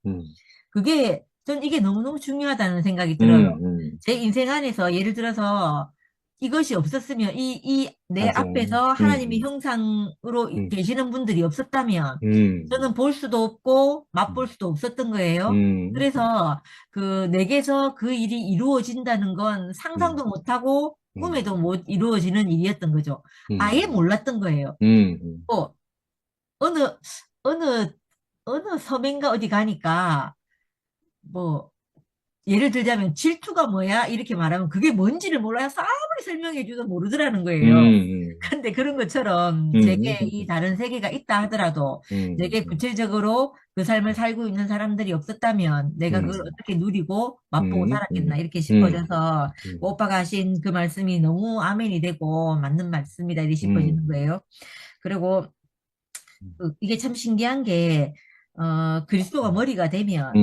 그게 전 이게 너무너무 중요하다는 생각이 들어요. 제 인생 안에서 예를 들어서 이것이 없었으면 내 맞아. 앞에서 하나님의 형상으로 계시는 분들이 없었다면 저는 볼 수도 없고 맛볼 수도 없었던 거예요. 그래서 내게서 그 일이 이루어진다는 건 상상도 못하고 꿈에도 못 이루어지는 일이었던 거죠. 아예 몰랐던 거예요. 또 어느 어느 어느 섬인가 어디 가니까 뭐 예를 들자면 질투가 뭐야? 이렇게 말하면 그게 뭔지를 몰라서 아무리 설명해 줘도 모르더라는 거예요. 근데 그런 것처럼 제게 이 다른 세계가 있다 하더라도 내게 구체적으로 그 삶을 살고 있는 사람들이 없었다면 내가 그걸 어떻게 누리고 맛보고 살았겠나 이렇게 싶어져서 오빠가 하신 그 말씀이 너무 아멘이 되고 맞는 말씀이다 이렇게 싶어지는 거예요. 그리고 이게 참 신기한 게 그리스도가 머리가 되면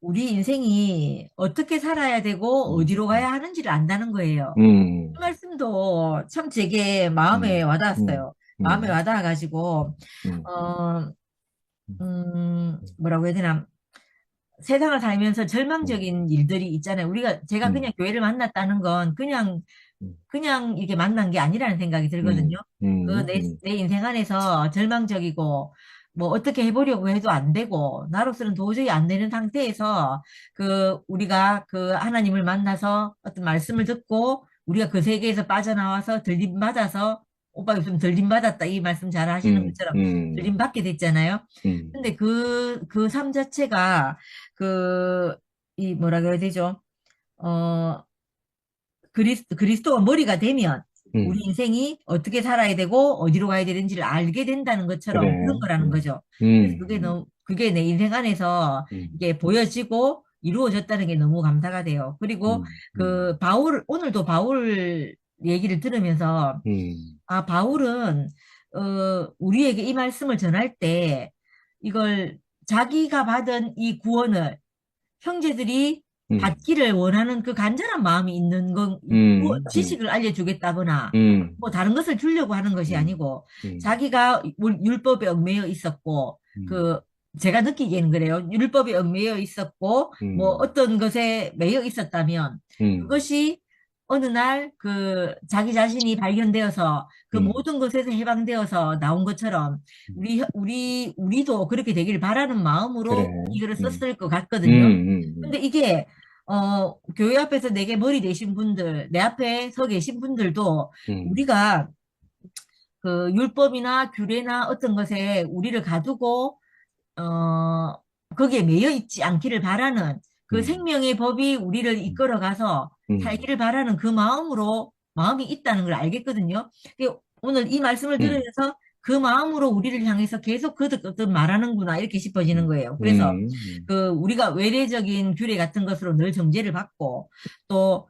우리 인생이 어떻게 살아야 되고 어디로 가야 하는지를 안다는 거예요. 그 말씀도 참 제게 마음에 와닿았어요. 마음에 와닿아가지고 뭐라고 해야 되나 세상을 살면서 절망적인 일들이 있잖아요. 제가 그냥 교회를 만났다는 건 그냥 이렇게 만난 게 아니라는 생각이 들거든요. 내 인생 안에서 절망적이고, 뭐, 어떻게 해보려고 해도 안 되고, 나로서는 도저히 안 되는 상태에서, 우리가 하나님을 만나서 어떤 말씀을 듣고, 우리가 그 세계에서 빠져나와서 들림받아서, 오빠 요즘 들림받았다, 이 말씀 잘 하시는 것처럼 들림받게 됐잖아요. 근데 그 삶 자체가, 뭐라고 해야 되죠? 그리스도가 머리가 되면 우리 인생이 어떻게 살아야 되고 어디로 가야 되는지를 알게 된다는 것처럼 그래. 그런 거라는 거죠. 그래서 그게 내 인생 안에서 이게 보여지고 이루어졌다는 게 너무 감사가 돼요. 그리고 오늘도 바울 얘기를 들으면서 바울은 우리에게 이 말씀을 전할 때 이걸 자기가 받은 이 구원을 형제들이 받기를 원하는 그 간절한 마음이 있는 건, 지식을 알려주겠다거나, 뭐 다른 것을 주려고 하는 것이 아니고, 자기가 율법에 얽매여 있었고, 제가 느끼기에는 그래요. 율법에 얽매여 있었고, 뭐 어떤 것에 매여 있었다면, 그것이 어느 날 자기 자신이 발견되어서 그 모든 것에서 해방되어서 나온 것처럼 우리도 그렇게 되기를 바라는 마음으로 그래. 이거를 썼을 것 같거든요. 근데 이게 교회 앞에서 내게 머리 되신 분들, 내 앞에 서 계신 분들도 우리가 율법이나 규례나 어떤 것에 우리를 가두고 거기에 매여 있지 않기를 바라는 그 생명의 법이 우리를 이끌어가서 살기를 바라는 그 마음이 있다는 걸 알겠거든요. 오늘 이 말씀을 들으면서 그 마음으로 우리를 향해서 계속 거듭거듭 말하는구나 이렇게 싶어지는 거예요. 그래서 우리가 외래적인 규례 같은 것으로 늘 정죄를 받고 또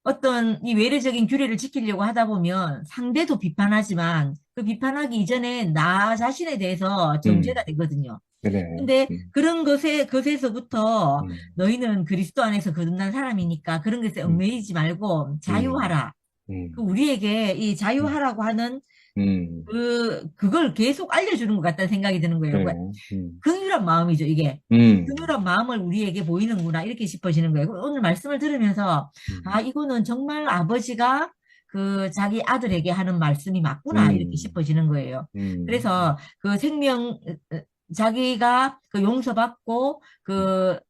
어떤 이 외래적인 규례를 지키려고 하다 보면 상대도 비판하지만 그 비판하기 이전에 나 자신에 대해서 정죄가 되거든요. 그래. 근데 그런 것에서부터 너희는 그리스도 안에서 거듭난 사람이니까 그런 것에 얽매이지 말고 자유하라. 우리에게 이 자유하라고 하는 그걸 계속 알려주는 것 같다는 생각이 드는 거예요. 그래. 긍휼한 마음이죠, 이게. 긍휼한 마음을 우리에게 보이는구나, 이렇게 싶어지는 거예요. 오늘 말씀을 들으면서, 이거는 정말 아버지가 자기 아들에게 하는 말씀이 맞구나, 이렇게 싶어지는 거예요. 그래서 자기가 용서받고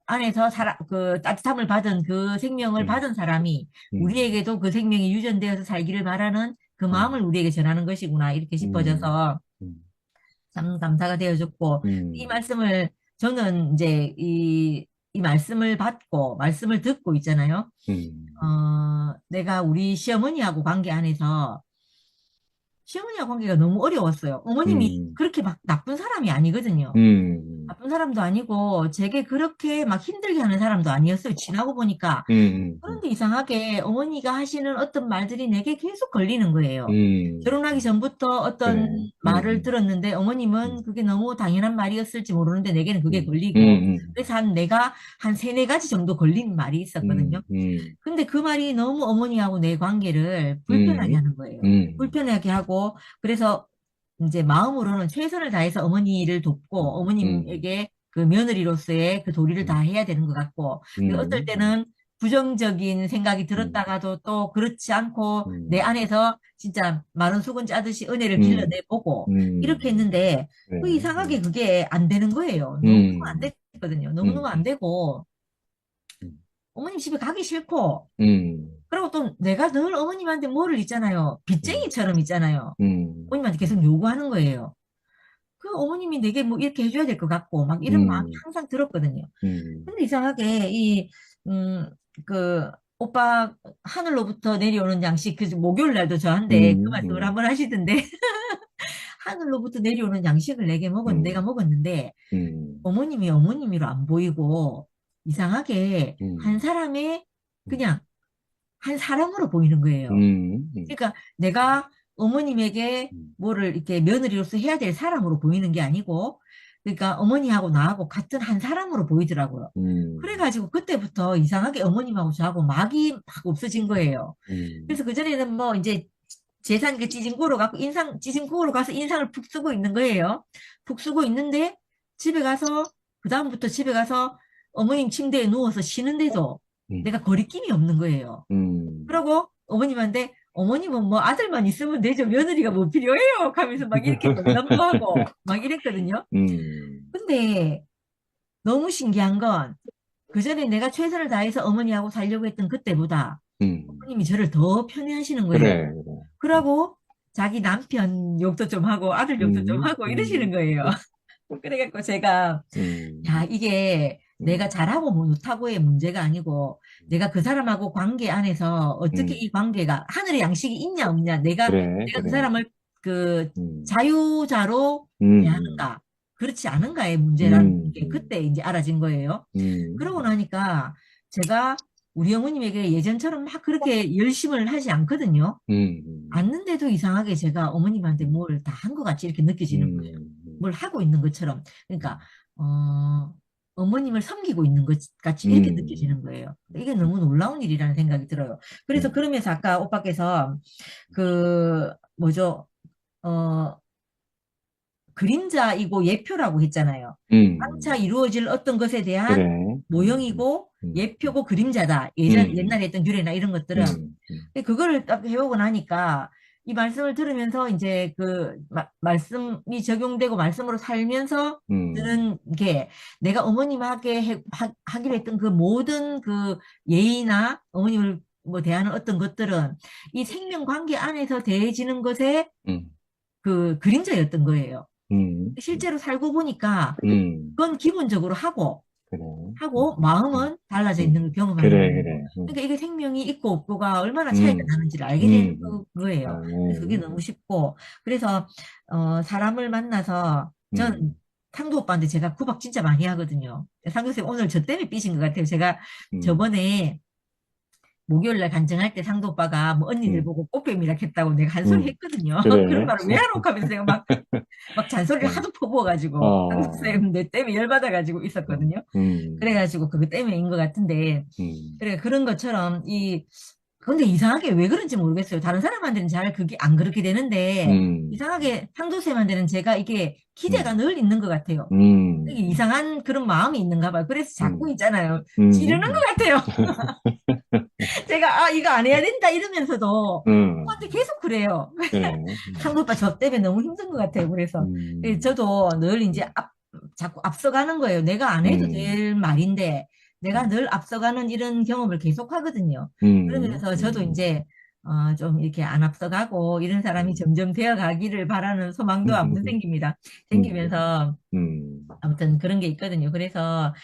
안에서 따뜻함을 받은 그 생명을 받은 사람이 우리에게도 그 생명이 유전되어서 살기를 바라는 그 마음을 우리에게 전하는 것이구나 이렇게 싶어져서 참 감사가 되어졌고 이 말씀을 저는 이제 이 말씀을 받고 말씀을 듣고 있잖아요. 내가 우리 시어머니하고 관계 안에서 시어머니와 관계가 너무 어려웠어요. 어머님이 그렇게 막 나쁜 사람이 아니거든요. 나쁜 사람도 아니고 제게 그렇게 막 힘들게 하는 사람도 아니었어요. 지나고 보니까. 그런데 이상하게 어머니가 하시는 어떤 말들이 내게 계속 걸리는 거예요. 결혼하기 전부터 어떤 그래. 말을 들었는데 어머님은 그게 너무 당연한 말이었을지 모르는데 내게는 그게 걸리고 그래서 내가 한 세네 가지 정도 걸린 말이 있었거든요. 근데 그 말이 너무 어머니하고 내 관계를 불편하게 하는 거예요. 불편하게 하고 그래서 이제 마음으로는 최선을 다해서 어머니를 돕고 어머님에게 그 며느리로서의 그 도리를 다 해야 되는 것 같고 어떨 때는 부정적인 생각이 들었다가도 또 그렇지 않고 내 안에서 진짜 마른 수건 짜듯이 은혜를 길러내보고 이렇게 했는데 이상하게 그게 안 되는 거예요. 너무 안 됐거든요. 너무너무 안 되고 어머님 집에 가기 싫고, 그리고 또 내가 늘 어머님한테 뭐를 있잖아요. 빚쟁이처럼 있잖아요. 어머님한테 계속 요구하는 거예요. 그 어머님이 내게 뭐 이렇게 해줘야 될 것 같고, 막 이런 마음이 항상 들었거든요. 근데 이상하게 그, 오빠 하늘로부터 내려오는 양식, 그 목요일 날도 저한테 그 말씀을 한번 하시던데, 하늘로부터 내려오는 양식을 내가 먹었는데, 어머님이 어머님으로 안 보이고, 이상하게 한 사람의, 그냥 한 사람으로 보이는 거예요. 그러니까 내가 어머님에게 뭐를 이렇게 며느리로서 해야 될 사람으로 보이는 게 아니고, 그러니까 어머니하고 나하고 같은 한 사람으로 보이더라고요. 그래가지고 그때부터 이상하게 어머님하고 저하고 막이 막 없어진 거예요. 그래서 그전에는 뭐 이제 재산 그 찌진구로 갖고 찌진구로 가서 인상을 푹 쓰고 있는 거예요. 푹 쓰고 있는데 그다음부터 집에 가서 어머님 침대에 누워서 쉬는데도 내가 거리낌이 없는 거예요. 그러고 어머님한테 어머님은 뭐 아들만 있으면 되죠. 며느리가 뭐 필요해요. 하면서 막 이렇게 농담도 하고 막 이랬거든요. 근데 너무 신기한 건 그전에 내가 최선을 다해서 어머니하고 살려고 했던 그때보다 어머님이 저를 더 편애하시는 거예요. 그래. 그러고 자기 남편 욕도 좀 하고 아들 욕도 좀 하고 이러시는 거예요. 그래갖고 제가 야 이게 내가 잘하고 못하고의 문제가 아니고 내가 그 사람하고 관계 안에서 어떻게 이 관계가 하늘의 양식이 있냐 없냐 내가 그 사람을 그 자유자로 대하는가 그렇지 않은가의 문제라는 게 그때 이제 알아진 거예요. 그러고 나니까 제가 우리 어머님에게 예전처럼 막 그렇게 열심을 하지 않거든요. 않는데도 이상하게 제가 어머님한테 뭘 다 한 것 같이 이렇게 느껴지는 거예요. 뭘 하고 있는 것처럼. 그러니까, 어머님을 섬기고 있는 것 같이 이렇게 느껴지는 거예요. 이게 너무 놀라운 일이라는 생각이 들어요. 그래서 그러면서 아까 오빠께서 그림자이고 예표라고 했잖아요. 장차 이루어질 어떤 것에 대한 그래. 모형이고 예표고 그림자다. 옛날에 했던 유래나 이런 것들은. 그거를 딱 해오고 나니까 이 말씀을 들으면서 이제 그 말씀이 적용되고 말씀으로 살면서 드는 게 내가 어머님에게 하기로 했던 그 모든 그 예의나 어머님을 뭐 대하는 어떤 것들은 이 생명 관계 안에서 대해지는 것에 그 그림자였던 거예요. 실제로 살고 보니까 그건 기본적으로 하고 마음은 달라져 있는 걸 경험하는 거예요. 그러니까 이게 생명이 있고 없고가 얼마나 차이가 나는지를 알게 되는 거예요. 그래서 그게 너무 쉽고 그래서 사람을 만나서 전 상도 오빠한테 제가 구박 진짜 많이 하거든요. 상도쌤 오늘 저 때문에 삐진 것 같아요. 제가 저번에 목요일날 간증할 때 상도 오빠가 뭐 언니들 보고 꽃뱀이라 했다고 내가 한 소리 했거든요. 그래. 그런 말을 왜 하노 하면서 제가 막 잔소리를 하도 퍼부어가지고 상도쌤 내 때문에 열받아가지고 있었거든요. 그래가지고 그거 때문에인 것 같은데 그래 그런 것처럼 근데 이상하게 왜 그런지 모르겠어요. 다른 사람한테는 잘 그게 안 그렇게 되는데 이상하게 상도쌤한테는 제가 이게 기대가 늘 있는 것 같아요. 이게 이상한 그런 마음이 있는가 봐요. 그래서 자꾸 있잖아요. 지르는 것 같아요. 제가 이거 안 해야 된다 이러면서도 오빠한테 계속 그래요. 상도 오빠 저 때문에 너무 힘든 것 같아요. 그래서 저도 늘 이제 자꾸 앞서가는 거예요. 내가 안 해도 될 말인데 내가 늘 앞서가는 이런 경험을 계속 하거든요. 그러면서 저도 이제 좀 이렇게 안 앞서가고 이런 사람이 점점 되어가기를 바라는 소망도 아무튼 생깁니다. 생기면서 아무튼 그런 게 있거든요. 그래서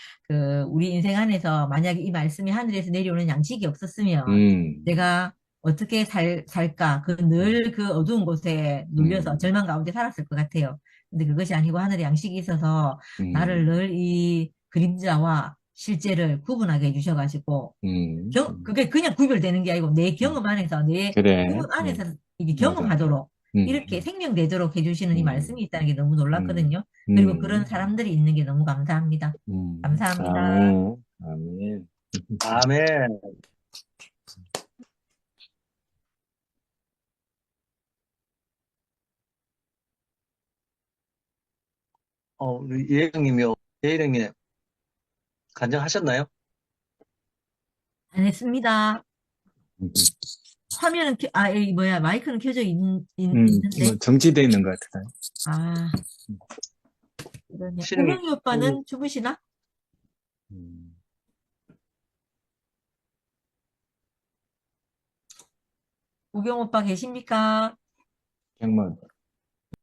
우리 인생 안에서 만약에 이 말씀이 하늘에서 내려오는 양식이 없었으면 내가 어떻게 살까? 늘 그 어두운 곳에 눌려서 절망 가운데 살았을 것 같아요. 근데 그것이 아니고 하늘의 양식이 있어서 나를 늘 이 그림자와 실제를 구분하게 해주셔가지고 그게 그냥 구별되는 게 아니고 내 경험 안에서 내 구분 안에서 이게 경험하도록 이렇게 생명되도록 해주시는 이 말씀이 있다는 게 너무 놀랐거든요. 그리고 그런 사람들이 있는 게 너무 감사합니다. 감사합니다. 아멘. 아멘. 우리 예령님이요. 예령님, 간증하셨나요? 안 했습니다. 화면은 마이크는 켜져 있는데 정지되어 있는 것 같아요. 그러네. 우영이 오빠는 주무시나? 우경 오빠 계십니까? 그냥 뭐,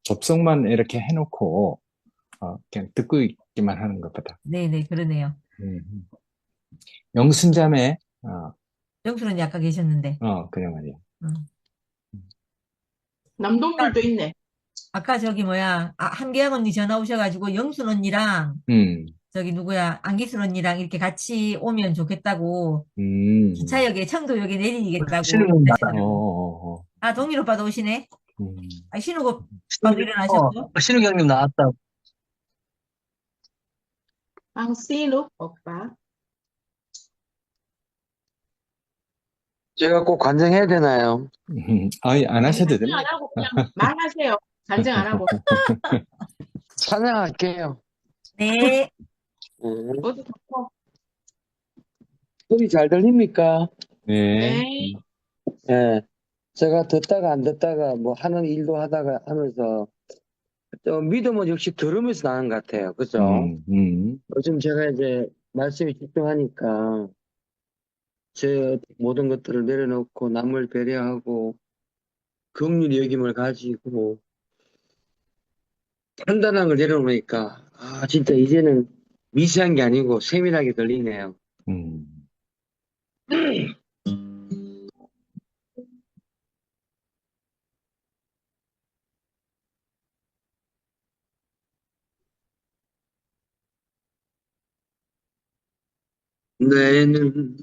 접속만 이렇게 해놓고, 그냥 듣고 있기만 하는 것보다. 네네, 그러네요. 영순자매, 영수는 아까 계셨는데. 그래 말이야. 음. 남동들도 있네. 아까 저기 뭐야, 한계영 언니 전화 오셔가지고 영순 언니랑 저기 누구야, 안기순 언니랑 이렇게 같이 오면 좋겠다고 기차역에 청도역에 내리겠다고 신우는 하시더라고. 동일 오빠도 오시네. 신우 오빠도 일어나셨고. 신우 형님 나왔다. 방신욱 오빠. 제가 꼭 관정해야 되나요? 아니, 안 하셔도 간증 됩니다. 안 하고 그냥 말하세요. 간증 안 하고. 찬양할게요. 네. 모두 좋고. 소리 잘 들립니까? 네. 네. 예. 제가 듣다가 안 듣다가 뭐 하는 일도 하다가 하면서 믿음은 역시 들으면서 나는 것 같아요. 그죠? 요즘 제가 이제 말씀에 집중하니까 제 모든 것들을 내려놓고 남을 배려하고 긍휼히 여김을 가지고 판단한 걸 내려놓으니까 진짜 이제는 미세한 게 아니고 세밀하게 들리네요. 내는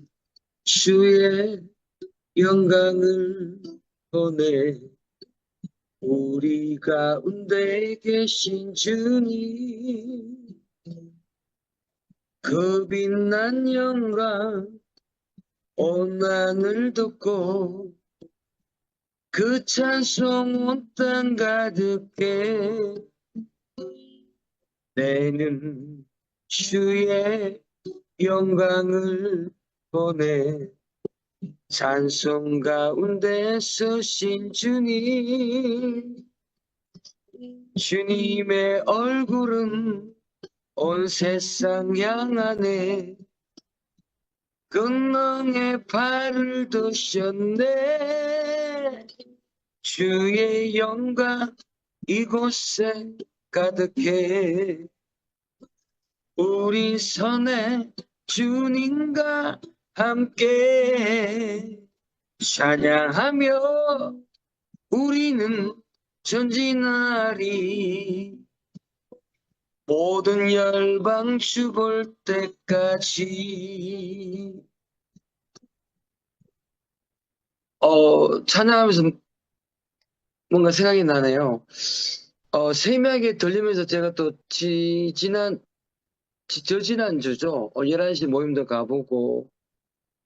주의 영광을 보내 우리 가운데 계신 주님 그 빛난 영광 온 하늘 덮고 그 찬송 온 땅 가득해 내는 주의 영광을 보내 찬송 가운데 서신 주님 주님의 얼굴은 온 세상 향하네 근능에 발을 드셨네 주의 영광 이곳에 가득해 우리 선에 주님과 함께 찬양하며 우리는 전진하리 모든 열방 죽을 때까지 찬양하면서 뭔가 생각이 나네요. 세미하게 들리면서 제가 또 저지난주죠. 11시 모임도 가보고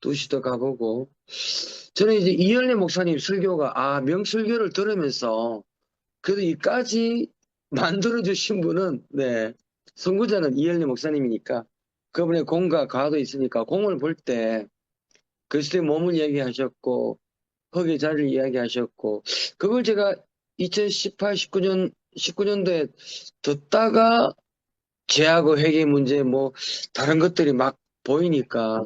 2시도 가보고 저는 이제 이현래 목사님 설교가 명설교를 들으면서 그래도 이까지 만들어주신 분은 선구자는 이현래 목사님이니까 그분의 공과 과도 있으니까 공을 볼 때 그리스도의 몸을 이야기하셨고 흙의 자리를 이야기하셨고 그걸 제가 2018, 19년도에 듣다가 죄하고 회개 문제 뭐 다른 것들이 막 보이니까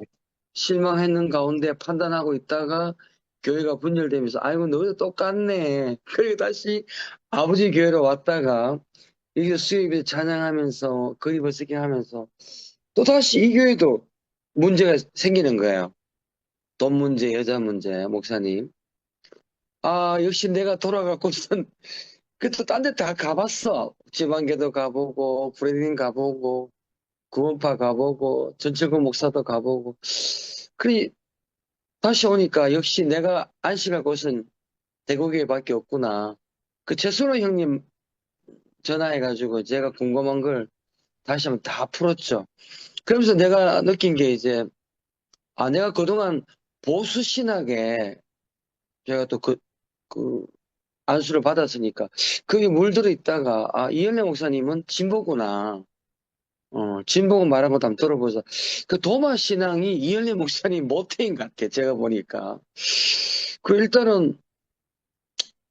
실망했는 가운데 판단하고 있다가 교회가 분열되면서 아이고 너희도 똑같네. 그리고 다시 아버지 교회로 왔다가 여기서 수요일에 찬양하면서 그리고 쓰게 하면서 또 다시 이 교회도 문제가 생기는 거예요. 돈 문제, 여자 문제, 목사님. 역시 내가 돌아가고선 그또 딴 데 다 가봤어. 지방교도 가보고 브레딩 가보고 구원파 가보고 전철국 목사도 가보고 그리 다시 오니까 역시 내가 안식할 곳은 대구교회밖에 없구나. 그 최순호 형님 전화해가지고 제가 궁금한 걸 다시 한번 다 풀었죠. 그러면서 내가 느낀 게 이제 내가 그동안 보수 신학에 제가 또 그 안수를 받았으니까 거기 물들어 있다가 이현래 목사님은 진보구나. 진보고 말한 것도 한번 들어보자. 그 도마 신앙이 이현래 목사님 모태인 것 같아. 제가 보니까. 일단은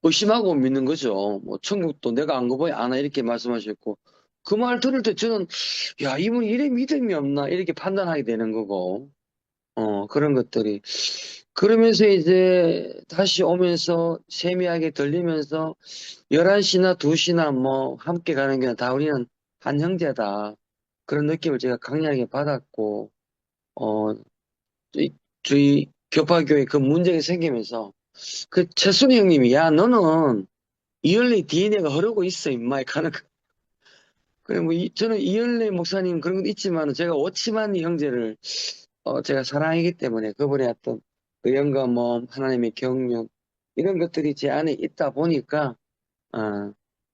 의심하고 믿는 거죠. 뭐 천국도 내가 안 가봐야 아나 이렇게 말씀하셨고 그 말 들을 때 저는 야 이분 이래 믿음이 없나 이렇게 판단하게 되는 거고 그런 것들이 그러면서 이제 다시 오면서 세미하게 들리면서 11시나 2시나 뭐 함께 가는 게 다 우리는 한 형제다. 그런 느낌을 제가 강렬하게 받았고, 어, 저희 교파교회 그 문제가 생기면서 그 최순희 형님이 야, 너는 이열리 DNA가 흐르고 있어, 임마. 가는 거. 그래, 뭐, 저는 이열리 목사님 그런 것도 있지만 제가 오치만 형제를 제가 사랑하기 때문에 그분의 어떤 그 영감, 뭐, 하나님의 경륜, 이런 것들이 제 안에 있다 보니까,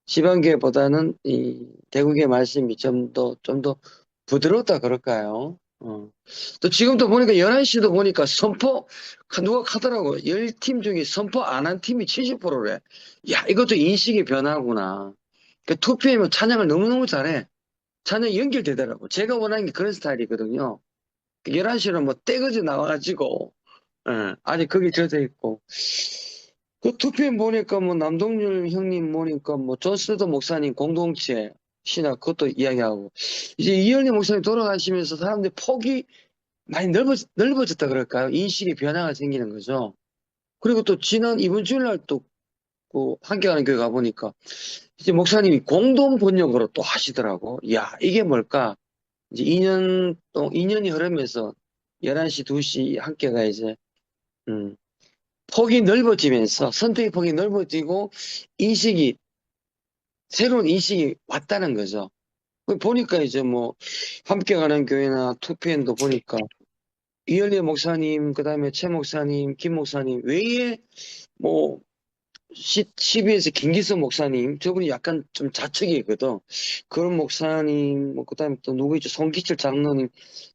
지방교회보다는 이 대구교회 말씀이 좀 더 부드럽다 그럴까요? 또 지금도 보니까 11시도 보니까 선포, 누가 하더라고. 10팀 중에 선포 안 한 팀이 70%래. 야, 이것도 인식의 변화구나. 그 2PM은 찬양을 너무너무 잘해. 찬양이 연결되더라고. 제가 원하는 게 그런 스타일이거든요. 11시는 뭐 떼거지 나와가지고, 아직 거기 젖어 있고. 그 투표에 보니까 뭐 남동률 형님 보니까 뭐 존스도 목사님 공동체 신학 그것도 이야기하고. 이제 이현리 목사님 돌아가시면서 사람들이 폭이 많이 넓어졌다 그럴까요? 인식의 변화가 생기는 거죠. 그리고 또 이번 주일날 또 그 함께하는 교회 가보니까 이제 목사님이 공동 번역으로 또 하시더라고. 야, 이게 뭘까? 이제 2년이 흐르면서 11시, 2시 학교가 이제, 폭이 넓어지면서, 선택의 폭이 넓어지고, 새로운 인식이 왔다는 거죠. 보니까 이제 뭐, 함께 가는 교회나 2PN도 보니까, 이현리 목사님, 그 다음에 최 목사님, 김 목사님, 외에 뭐, CBS 김기성 목사님, 저분이 약간 좀 자측이거든. 그런 목사님, 뭐, 그 다음에 또 누구 있죠? 송기철 장로님,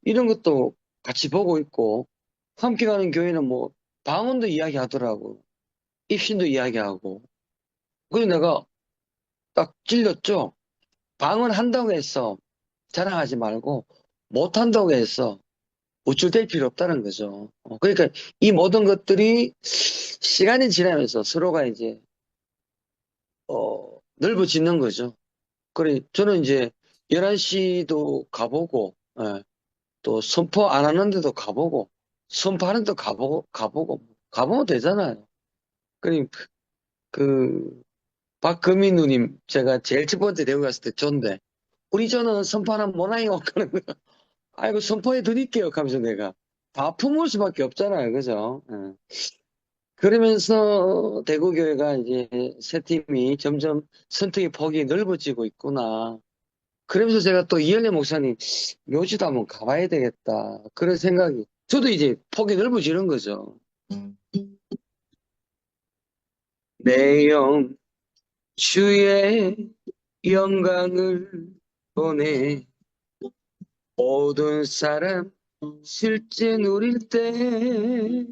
이런 것도 같이 보고 있고, 함께 가는 교회는 뭐, 방언도 이야기하더라고. 입신도 이야기하고. 그래서 내가 딱 찔렸죠? 방언 한다고 해서 자랑하지 말고, 못한다고 해서 우쭐댈 필요 없다는 거죠. 그러니까 이 모든 것들이 시간이 지나면서 서로가 이제 넓어지는 거죠. 그래, 저는 이제 11시도 가보고, 또 선포 안 하는데도 가보고, 선포하는 데도 가보면 되잖아요. 그래, 박금희 누님, 제가 제일 첫 번째 대구 갔을 때 전데, 우리 저는 선포하는 모나이요. 그러는 거야. 아이고, 선포해 드릴게요. 하면서 내가. 다 품을 수밖에 없잖아요. 그죠? 그러면서 대구교회가 이제 새 팀이 점점 선택의 폭이 넓어지고 있구나. 그러면서 제가 또 이현래 목사님 묘지도 한번 가봐야 되겠다. 그런 생각이. 저도 이제 폭이 넓어지는 거죠. 내 영 주의 영광을 보내 모든 사람 실제 누릴 때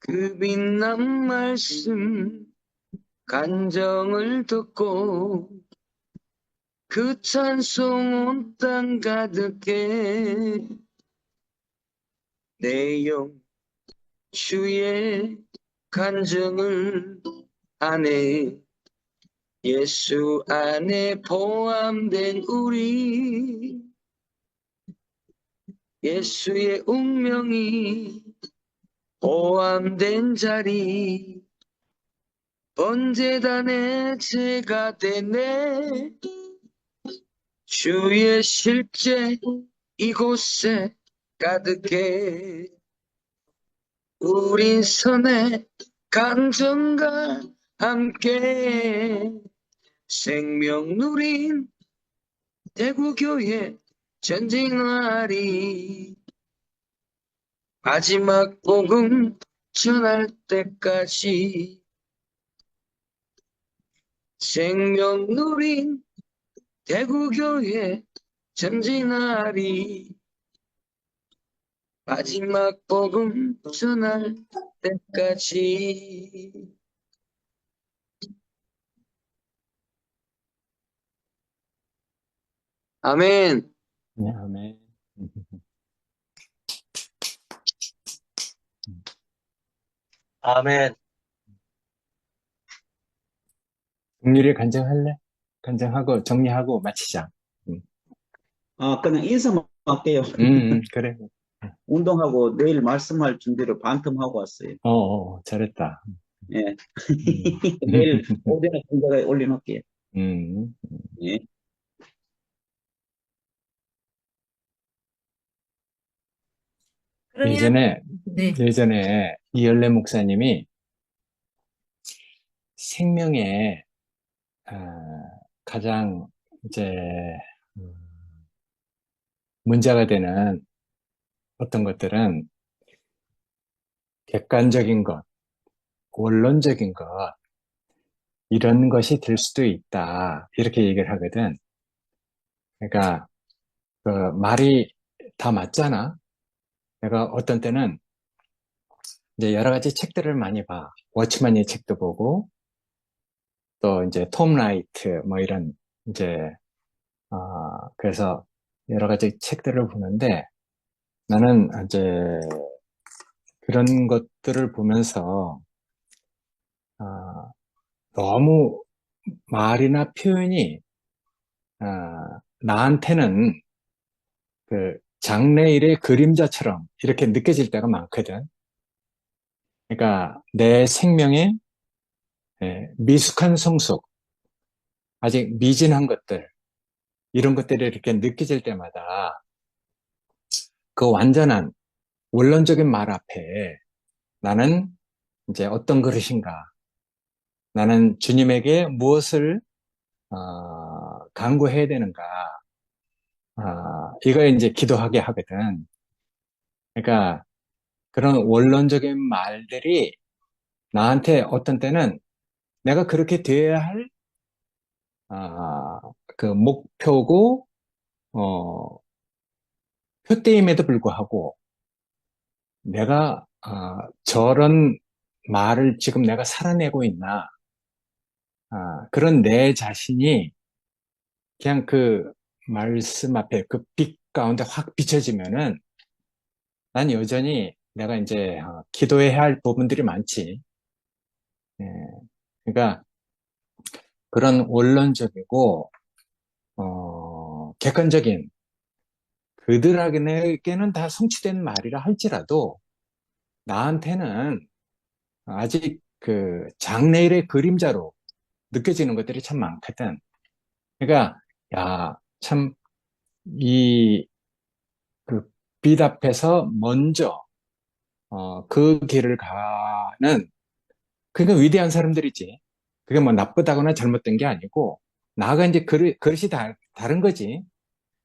그 빛난 말씀 간정을 듣고 그 찬송 온 땅 가득해 내 영 주의 간증을 하네 예수 안에 포함된 우리 예수의 운명이 포함된 자리 번제단의 제가 되네 주의 실제 이곳에 가득해 우린 선의 간증과 함께 생명 누린 대구교회 전쟁하리 마지막 복음 전할 때까지 생명 누린 대구교회 전진하리 마지막 복음 전할 때까지 아멘. 네, 아멘. 아멘. 동률이 간증할래? 간증하고 정리하고 마치자. 그냥 인사만 할게요. 그래. 운동하고 내일 말씀할 준비를 반틈하고 왔어요. 잘했다. 예. 내일 오전에 내가 올려놓을게요. 예. 그러면, 네. 예전에 이열래 목사님이 생명에, 가장 이제, 음, 문제가 되는 어떤 것들은 객관적인 것, 원론적인 것, 이런 것이 될 수도 있다. 이렇게 얘기를 하거든. 그러니까, 그 말이 다 맞잖아. 내가 어떤 때는 이제 여러 가지 책들을 많이 봐. 워치만의 책도 보고, 또 이제 톰 라이트, 뭐 이런, 이제, 그래서 여러 가지 책들을 보는데 나는 이제 그런 것들을 보면서, 너무 말이나 표현이, 나한테는 그 장래일의 그림자처럼 이렇게 느껴질 때가 많거든. 그러니까 내 생명의 미숙한 성숙, 아직 미진한 것들, 이런 것들이 이렇게 느껴질 때마다 그 완전한 원론적인 말 앞에 나는 이제 어떤 그릇인가, 나는 주님에게 무엇을 간구해야 되는가, 이걸 이제 기도하게 하거든. 그러니까 그런 원론적인 말들이 나한테 어떤 때는 내가 그렇게 돼야 할, 그 목표고, 표대임에도 불구하고 내가, 저런 말을 지금 내가 살아내고 있나, 그런 내 자신이 그냥 그 말씀 앞에 그 빛 가운데 확 비춰지면은 난 여전히 내가 이제 기도해야 할 부분들이 많지. 예, 그러니까 그런 원론적이고 객관적인 그들에게는 다 성취된 말이라 할지라도 나한테는 아직 그 장래일의 그림자로 느껴지는 것들이 참 많거든. 그러니까 야, 참 이 그 빛 앞에서 먼저 그 길을 가는 그게 위대한 사람들이지. 그게 뭐 나쁘다거나 잘못된 게 아니고 나가 이제 그릇이 다른 거지.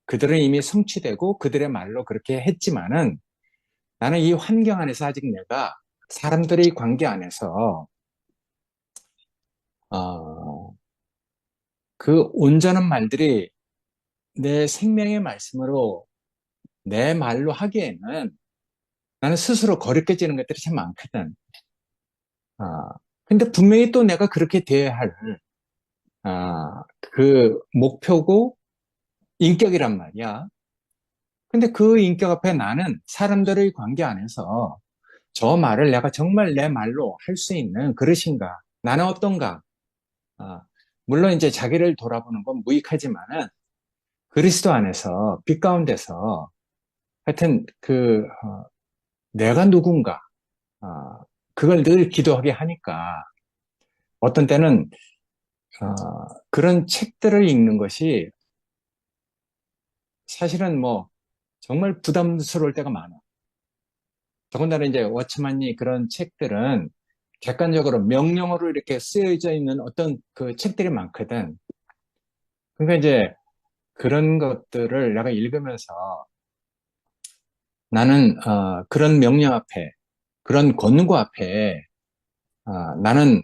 그들은 이미 성취되고 그들의 말로 그렇게 했지만은 나는 이 환경 안에서 아직 내가 사람들의 관계 안에서 그 온전한 말들이 내 생명의 말씀으로 내 말로 하기에는 나는 스스로 거리껴지는 것들이 참 많거든. 근데 분명히 또 내가 그렇게 돼야 할, 그 목표고 인격이란 말이야. 근데 그 인격 앞에 나는 사람들의 관계 안에서 저 말을 내가 정말 내 말로 할 수 있는 그릇인가? 나는 어떤가? 아, 물론 이제 자기를 돌아보는 건 무익하지만은 그리스도 안에서 빛 가운데서 하여튼 내가 누군가? 그걸 늘 기도하게 하니까 어떤 때는 그런 책들을 읽는 것이 사실은 뭐 정말 부담스러울 때가 많아. 더군다나 이제 워치만이 그런 책들은 객관적으로 명령어로 이렇게 쓰여져 있는 어떤 그 책들이 많거든. 그러니까 이제 그런 것들을 내가 읽으면서 나는 그런 명령 앞에, 그런 권고 앞에 나는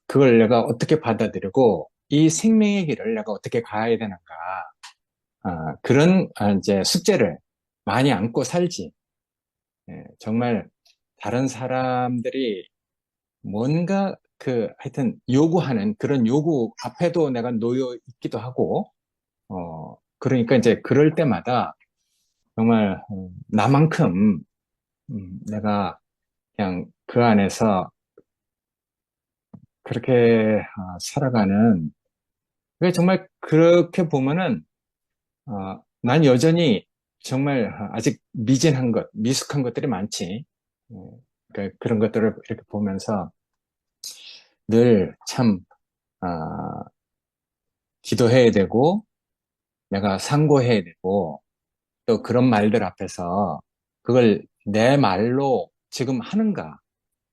그걸 내가 어떻게 받아들이고 이 생명의 길을 내가 어떻게 가야 되는가, 그런 이제 숙제를 많이 안고 살지. 예, 정말 다른 사람들이 뭔가 하여튼 요구하는 그런 요구 앞에도 내가 놓여 있기도 하고, 그러니까 이제 그럴 때마다 정말 나만큼 내가 그냥 그 안에서 그렇게 살아가는, 그게 정말 그렇게 보면은 난 여전히 정말 아직 미진한 것, 미숙한 것들이 많지. 그런 것들을 이렇게 보면서 늘 참, 기도해야 되고, 내가 상고해야 되고, 또 그런 말들 앞에서 그걸 내 말로 지금 하는가?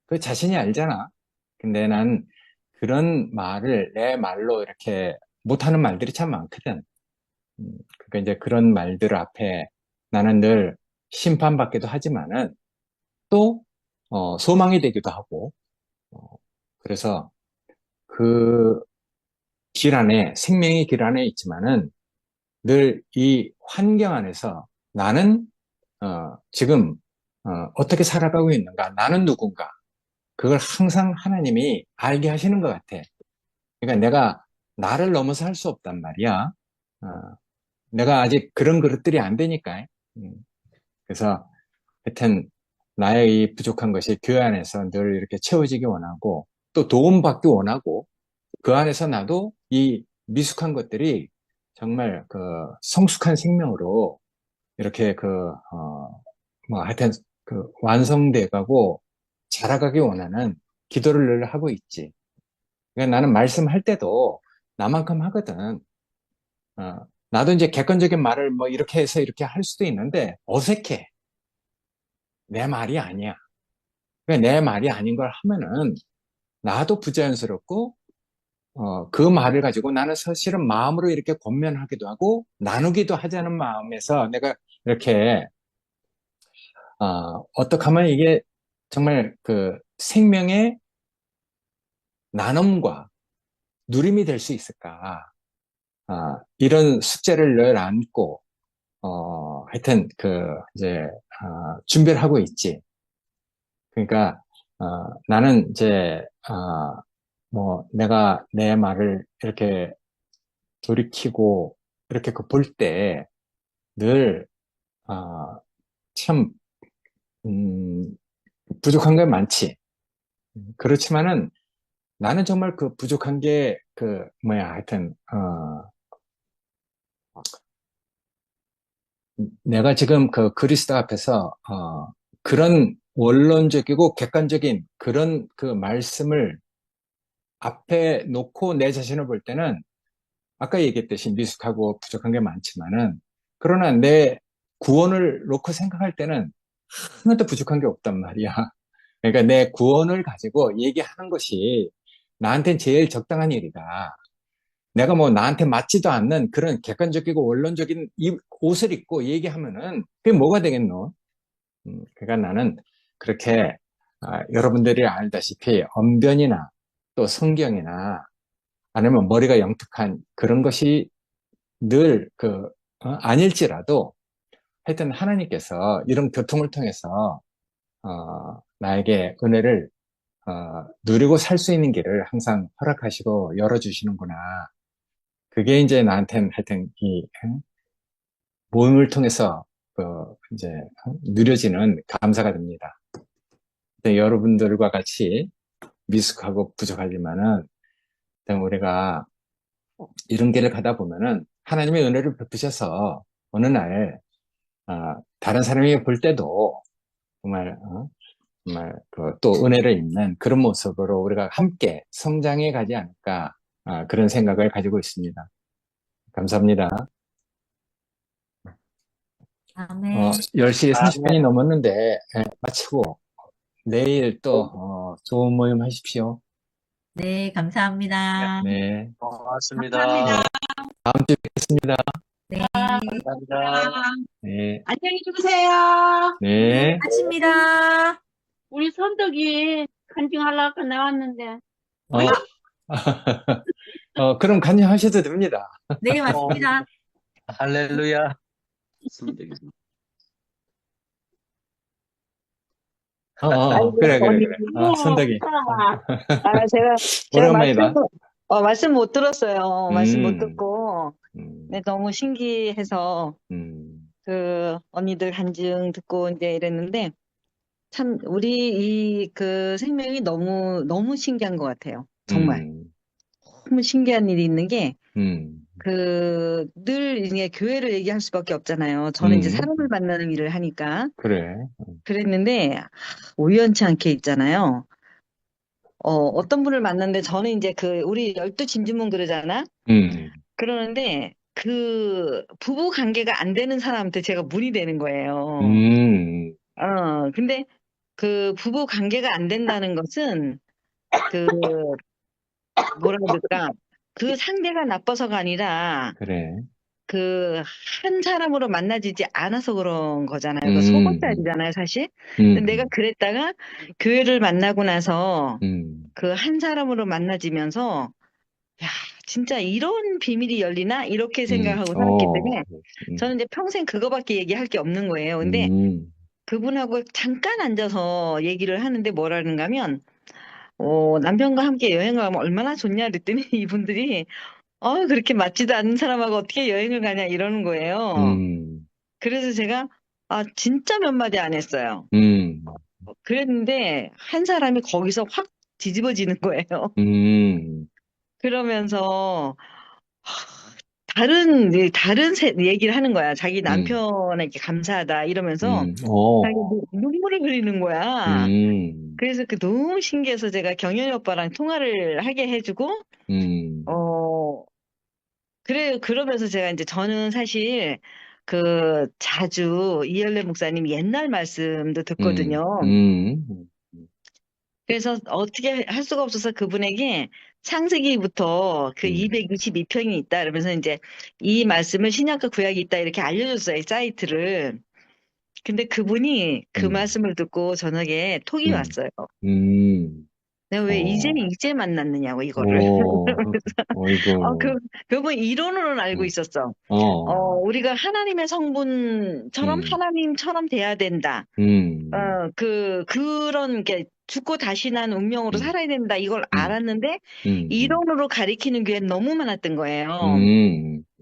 그 자신이 알잖아. 근데 난 그런 말을 내 말로 이렇게 못하는 말들이 참 많거든. 그러니까 이제 그런 말들 앞에 나는 늘 심판받기도 하지만은 또 소망이 되기도 하고 그래서 그 길 안에 생명의 길 안에 있지만은 늘 이 환경 안에서 나는 지금 어떻게 살아가고 있는가? 나는 누군가? 그걸 항상 하나님이 알게 하시는 것 같아. 그러니까 내가 나를 넘어서 할 수 없단 말이야. 어, 내가 아직 그런 그릇들이 안 되니까. 그래서 하여튼 나의 이 부족한 것이 교회 안에서 늘 이렇게 채워지기 원하고 또 도움받기 원하고 그 안에서 나도 이 미숙한 것들이 정말 그 성숙한 생명으로 이렇게 뭐 하여튼 그 완성돼 가고 자라가기 원하는 기도를 늘 하고 있지. 그러니까 나는 말씀할 때도 나만큼 하거든. 나도 이제 객관적인 말을 뭐 이렇게 해서 이렇게 할 수도 있는데 어색해. 내 말이 아니야. 그러니까 내 말이 아닌 걸 하면은 나도 부자연스럽고 그 말을 가지고 나는 사실은 마음으로 이렇게 권면하기도 하고 나누기도 하자는 마음에서 내가 이렇게 어떻게 하면 이게 정말 그 생명의 나눔과 누림이 될 수 있을까? 이런 숙제를 늘 안고 하여튼 이제 준비를 하고 있지. 그러니까 나는 이제 뭐 내가 내 말을 이렇게 돌이키고 이렇게 볼 때 늘 참 부족한 게 많지. 그렇지만은 나는 정말 그 부족한 게 뭐야 하여튼 내가 지금 그 그리스도 앞에서 그런 원론적이고 객관적인 그런 그 말씀을 앞에 놓고 내 자신을 볼 때는 아까 얘기했듯이 미숙하고 부족한 게 많지만은 그러나 내 구원을 놓고 생각할 때는 하나도 부족한 게 없단 말이야. 그러니까 내 구원을 가지고 얘기하는 것이 나한테는 제일 적당한 일이다. 내가 뭐 나한테 맞지도 않는 그런 객관적이고 원론적인 옷을 입고 얘기하면은 그게 뭐가 되겠노? 그러니까 나는 그렇게 여러분들이 알다시피 언변이나 또 성경이나 아니면 머리가 영특한 그런 것이 늘 아닐지라도 하여튼 하나님께서 이런 교통을 통해서 나에게 은혜를 누리고 살 수 있는 길을 항상 허락하시고 열어주시는구나. 그게 이제 나한테는 하여튼 이 모임을 통해서 이제 누려지는 감사가 됩니다. 여러분들과 같이 미숙하고 부족하지만은 우리가 이런 길을 가다 보면은 하나님의 은혜를 베푸셔서 어느 날 다른 사람이 볼 때도 정말 또 은혜를 입는 그런 모습으로 우리가 함께 성장해 가지 않을까 그런 생각을 가지고 있습니다. 감사합니다. 아멘. 10시 30분이 넘었는데 마치고 내일 또 좋은 모임 하십시오. 네, 감사합니다. 네. 고맙습니다. 감사합니다. 다음 주에 뵙겠습니다. 네, 감사합니다. 네. 안녕히 주무세요. 네. 마칩니다. 우리 선덕이 간증하려고 나왔는데. 그럼 간증하셔도 됩니다. 네, 맞습니다. 할렐루야. 그래. 선덕이. 제가 오랜만이다. 말씀 못 들었어요. 말씀 못 음. 듣고, 네, 너무 신기해서, 그, 언니들 간증 듣고 이제 이랬는데, 참, 우리 생명이 너무 신기한 것 같아요. 정말. 너무 신기한 일이 있는 게, 늘 이제 교회를 얘기할 수밖에 없잖아요. 저는 이제 사람을 만나는 일을 하니까. 그래. 그랬는데, 우연치 않게 있잖아요. 어떤 분을 만났는데 저는 이제 우리 12진주문 그러잖아? 그러는데 부부 관계가 안 되는 사람한테 제가 문이 되는 거예요. 근데 부부 관계가 안 된다는 것은 그 뭐라 그럴까? 그 상대가 나빠서가 아니라 그래. 한 사람으로 만나지지 않아서 그런 거잖아요. 그 속옷살이잖아요, 사실. 근데 내가 그랬다가 교회를 만나고 나서 한 사람으로 만나지면서 야, 진짜 이런 비밀이 열리나? 이렇게 생각하고 살았기 때문에 저는 이제 평생 그거밖에 얘기할 게 없는 거예요. 근데 그분하고 잠깐 앉아서 얘기를 하는데 뭐라는가 하면 남편과 함께 여행을 가면 얼마나 좋냐 그랬더니 이분들이 그렇게 맞지도 않는 사람하고 어떻게 여행을 가냐 이러는 거예요. 그래서 제가 진짜 몇 마디 안 했어요. 그랬는데 한 사람이 거기서 확 뒤집어지는 거예요. 그러면서 다른 얘기를 하는 거야. 자기 남편에게 감사하다 이러면서 자기 눈물을 흘리는 거야. 그래서 너무 신기해서 제가 경연이 오빠랑 통화를 하게 해주고 그러면서 제가 이제 저는 사실 자주 이열래 목사님 옛날 말씀도 듣거든요. 그래서 어떻게 할 수가 없어서 그분에게 창세기부터 222평이 있다. 그러면서 이제 이 말씀을 신약과 구약이 있다. 이렇게 알려줬어요. 이 사이트를. 근데 그분이 그 말씀을 듣고 저녁에 톡이 왔어요. 내가 왜 이제 만났느냐고, 이거를. 그래서, 그분 이론으로는 알고 있었어. 우리가 하나님의 성분처럼 하나님처럼 돼야 된다. 그런 게 죽고 다시 난 운명으로 살아야 된다. 이걸 알았는데, 이론으로 가리키는 교회는 너무 많았던 거예요.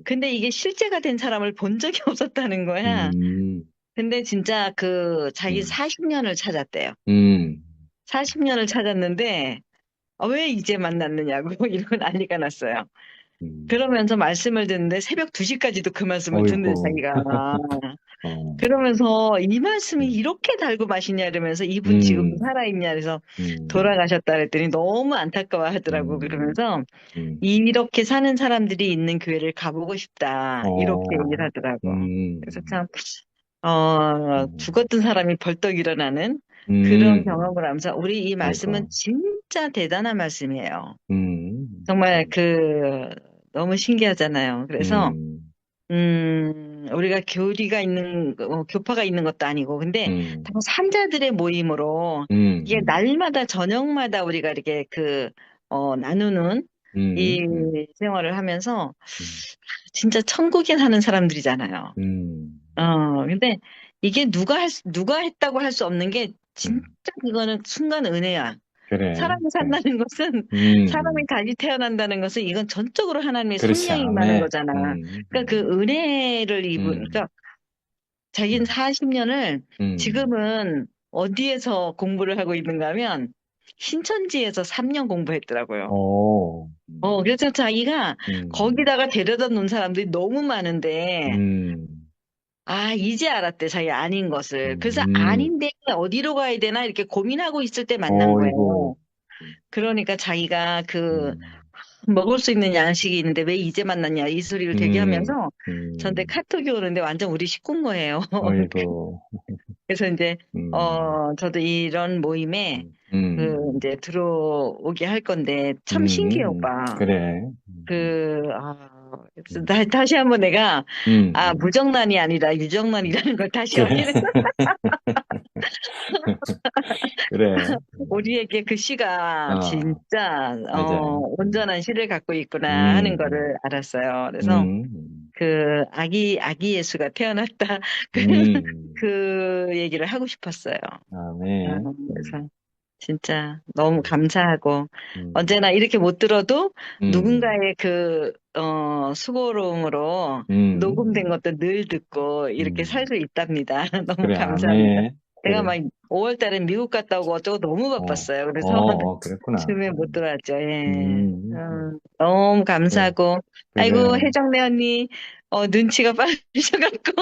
근데 이게 실제가 된 사람을 본 적이 없었다는 거야. 근데 진짜 자기 40년을 찾았대요. 40년을 찾았는데, 왜 이제 만났느냐고, 이런 난리가 났어요. 그러면서 말씀을 듣는데 새벽 2시까지도 그 말씀을 듣는 자기가. 그러면서 이 말씀이 이렇게 달고 마시냐 이러면서 이분 지금도 살아있냐 그래서 돌아가셨다 그랬더니 너무 안타까워 하더라고. 그러면서 이렇게 사는 사람들이 있는 교회를 가보고 싶다. 이렇게 얘기를 하더라고. 그래서 참, 죽었던 사람이 벌떡 일어나는 그런 경험을 하면서 우리 이 말씀은 진짜 대단한 말씀이에요. 정말 너무 신기하잖아요. 그래서, 우리가 교파가 있는 것도 아니고, 근데 다 산자들의 모임으로 이게 날마다 저녁마다 우리가 이렇게 나누는 이 생활을 하면서 진짜 천국에 사는 사람들이잖아요. 근데 이게 누가 했다고 할 수 없는 게 진짜 이거는 순간 은혜야. 그래. 사람이 산다는 것은, 사람이 다시 태어난다는 것은 이건 전적으로 하나님의 그렇지, 성령이 임하는 아멘. 거잖아. 그러니까 은혜를 그러니까 자기는 40년을 지금은 어디에서 공부를 하고 있는가 하면 신천지에서 3년 공부했더라고요. 그래서 자기가 거기다가 데려다 놓은 사람들이 너무 많은데, 이제 알았대, 자기 아닌 것을. 그래서 아닌데 어디로 가야 되나 이렇게 고민하고 있을 때 만난 거예요. 그러니까 자기가 먹을 수 있는 양식이 있는데 왜 이제 만났냐 이 소리를 되게 하면서 저한테 카톡이 오는데 완전 우리 식구인 거예요. 그래서 이제 저도 이런 모임에 이제 들어오게 할 건데 참 신기해 오빠. 그래. 그래서 다시 한번 내가 무정란이 아니라 유정란이라는 걸 다시 그래. 확인했어. 그래. 우리에게 그 시가 진짜 맞아. 온전한 시를 갖고 있구나 하는 거를 알았어요. 그래서 아기 예수가 태어났다 그 얘기를 하고 싶었어요. 아멘. 그래서 진짜 너무 감사하고 언제나 이렇게 못 들어도 누군가의 수고로움으로 녹음된 것도 늘 듣고 이렇게 살 수 있답니다. 너무 그래, 감사합니다. 아멘. 내가 그래. 막 5월 달에 미국 갔다 오고 어쩌고 너무 바빴어요. 그래서 그랬구나. 줌에 못 들어왔죠. 예. 음, 너무 그래, 감사하고. 아이고, 그래. 혜정네 언니, 눈치가 빠르셔갖고,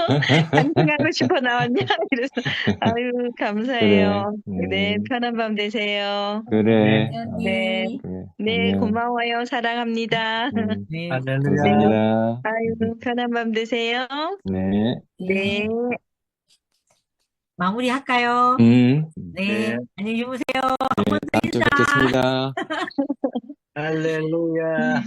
안녕하고 싶어 나왔냐? 이래서, 아유, 그래, 감사해요. 네, 편한 밤 되세요. 그래, 네, 언니. 그래, 네, 안녕. 고마워요. 사랑합니다. 네. 할렐루야. 네, 감사합니다. 아유, 편한 밤 되세요. 네, 네. 마무리할까요? 네, 네. 안녕히 주무세요. 다음 주에 뵙겠습니다. 할렐루야.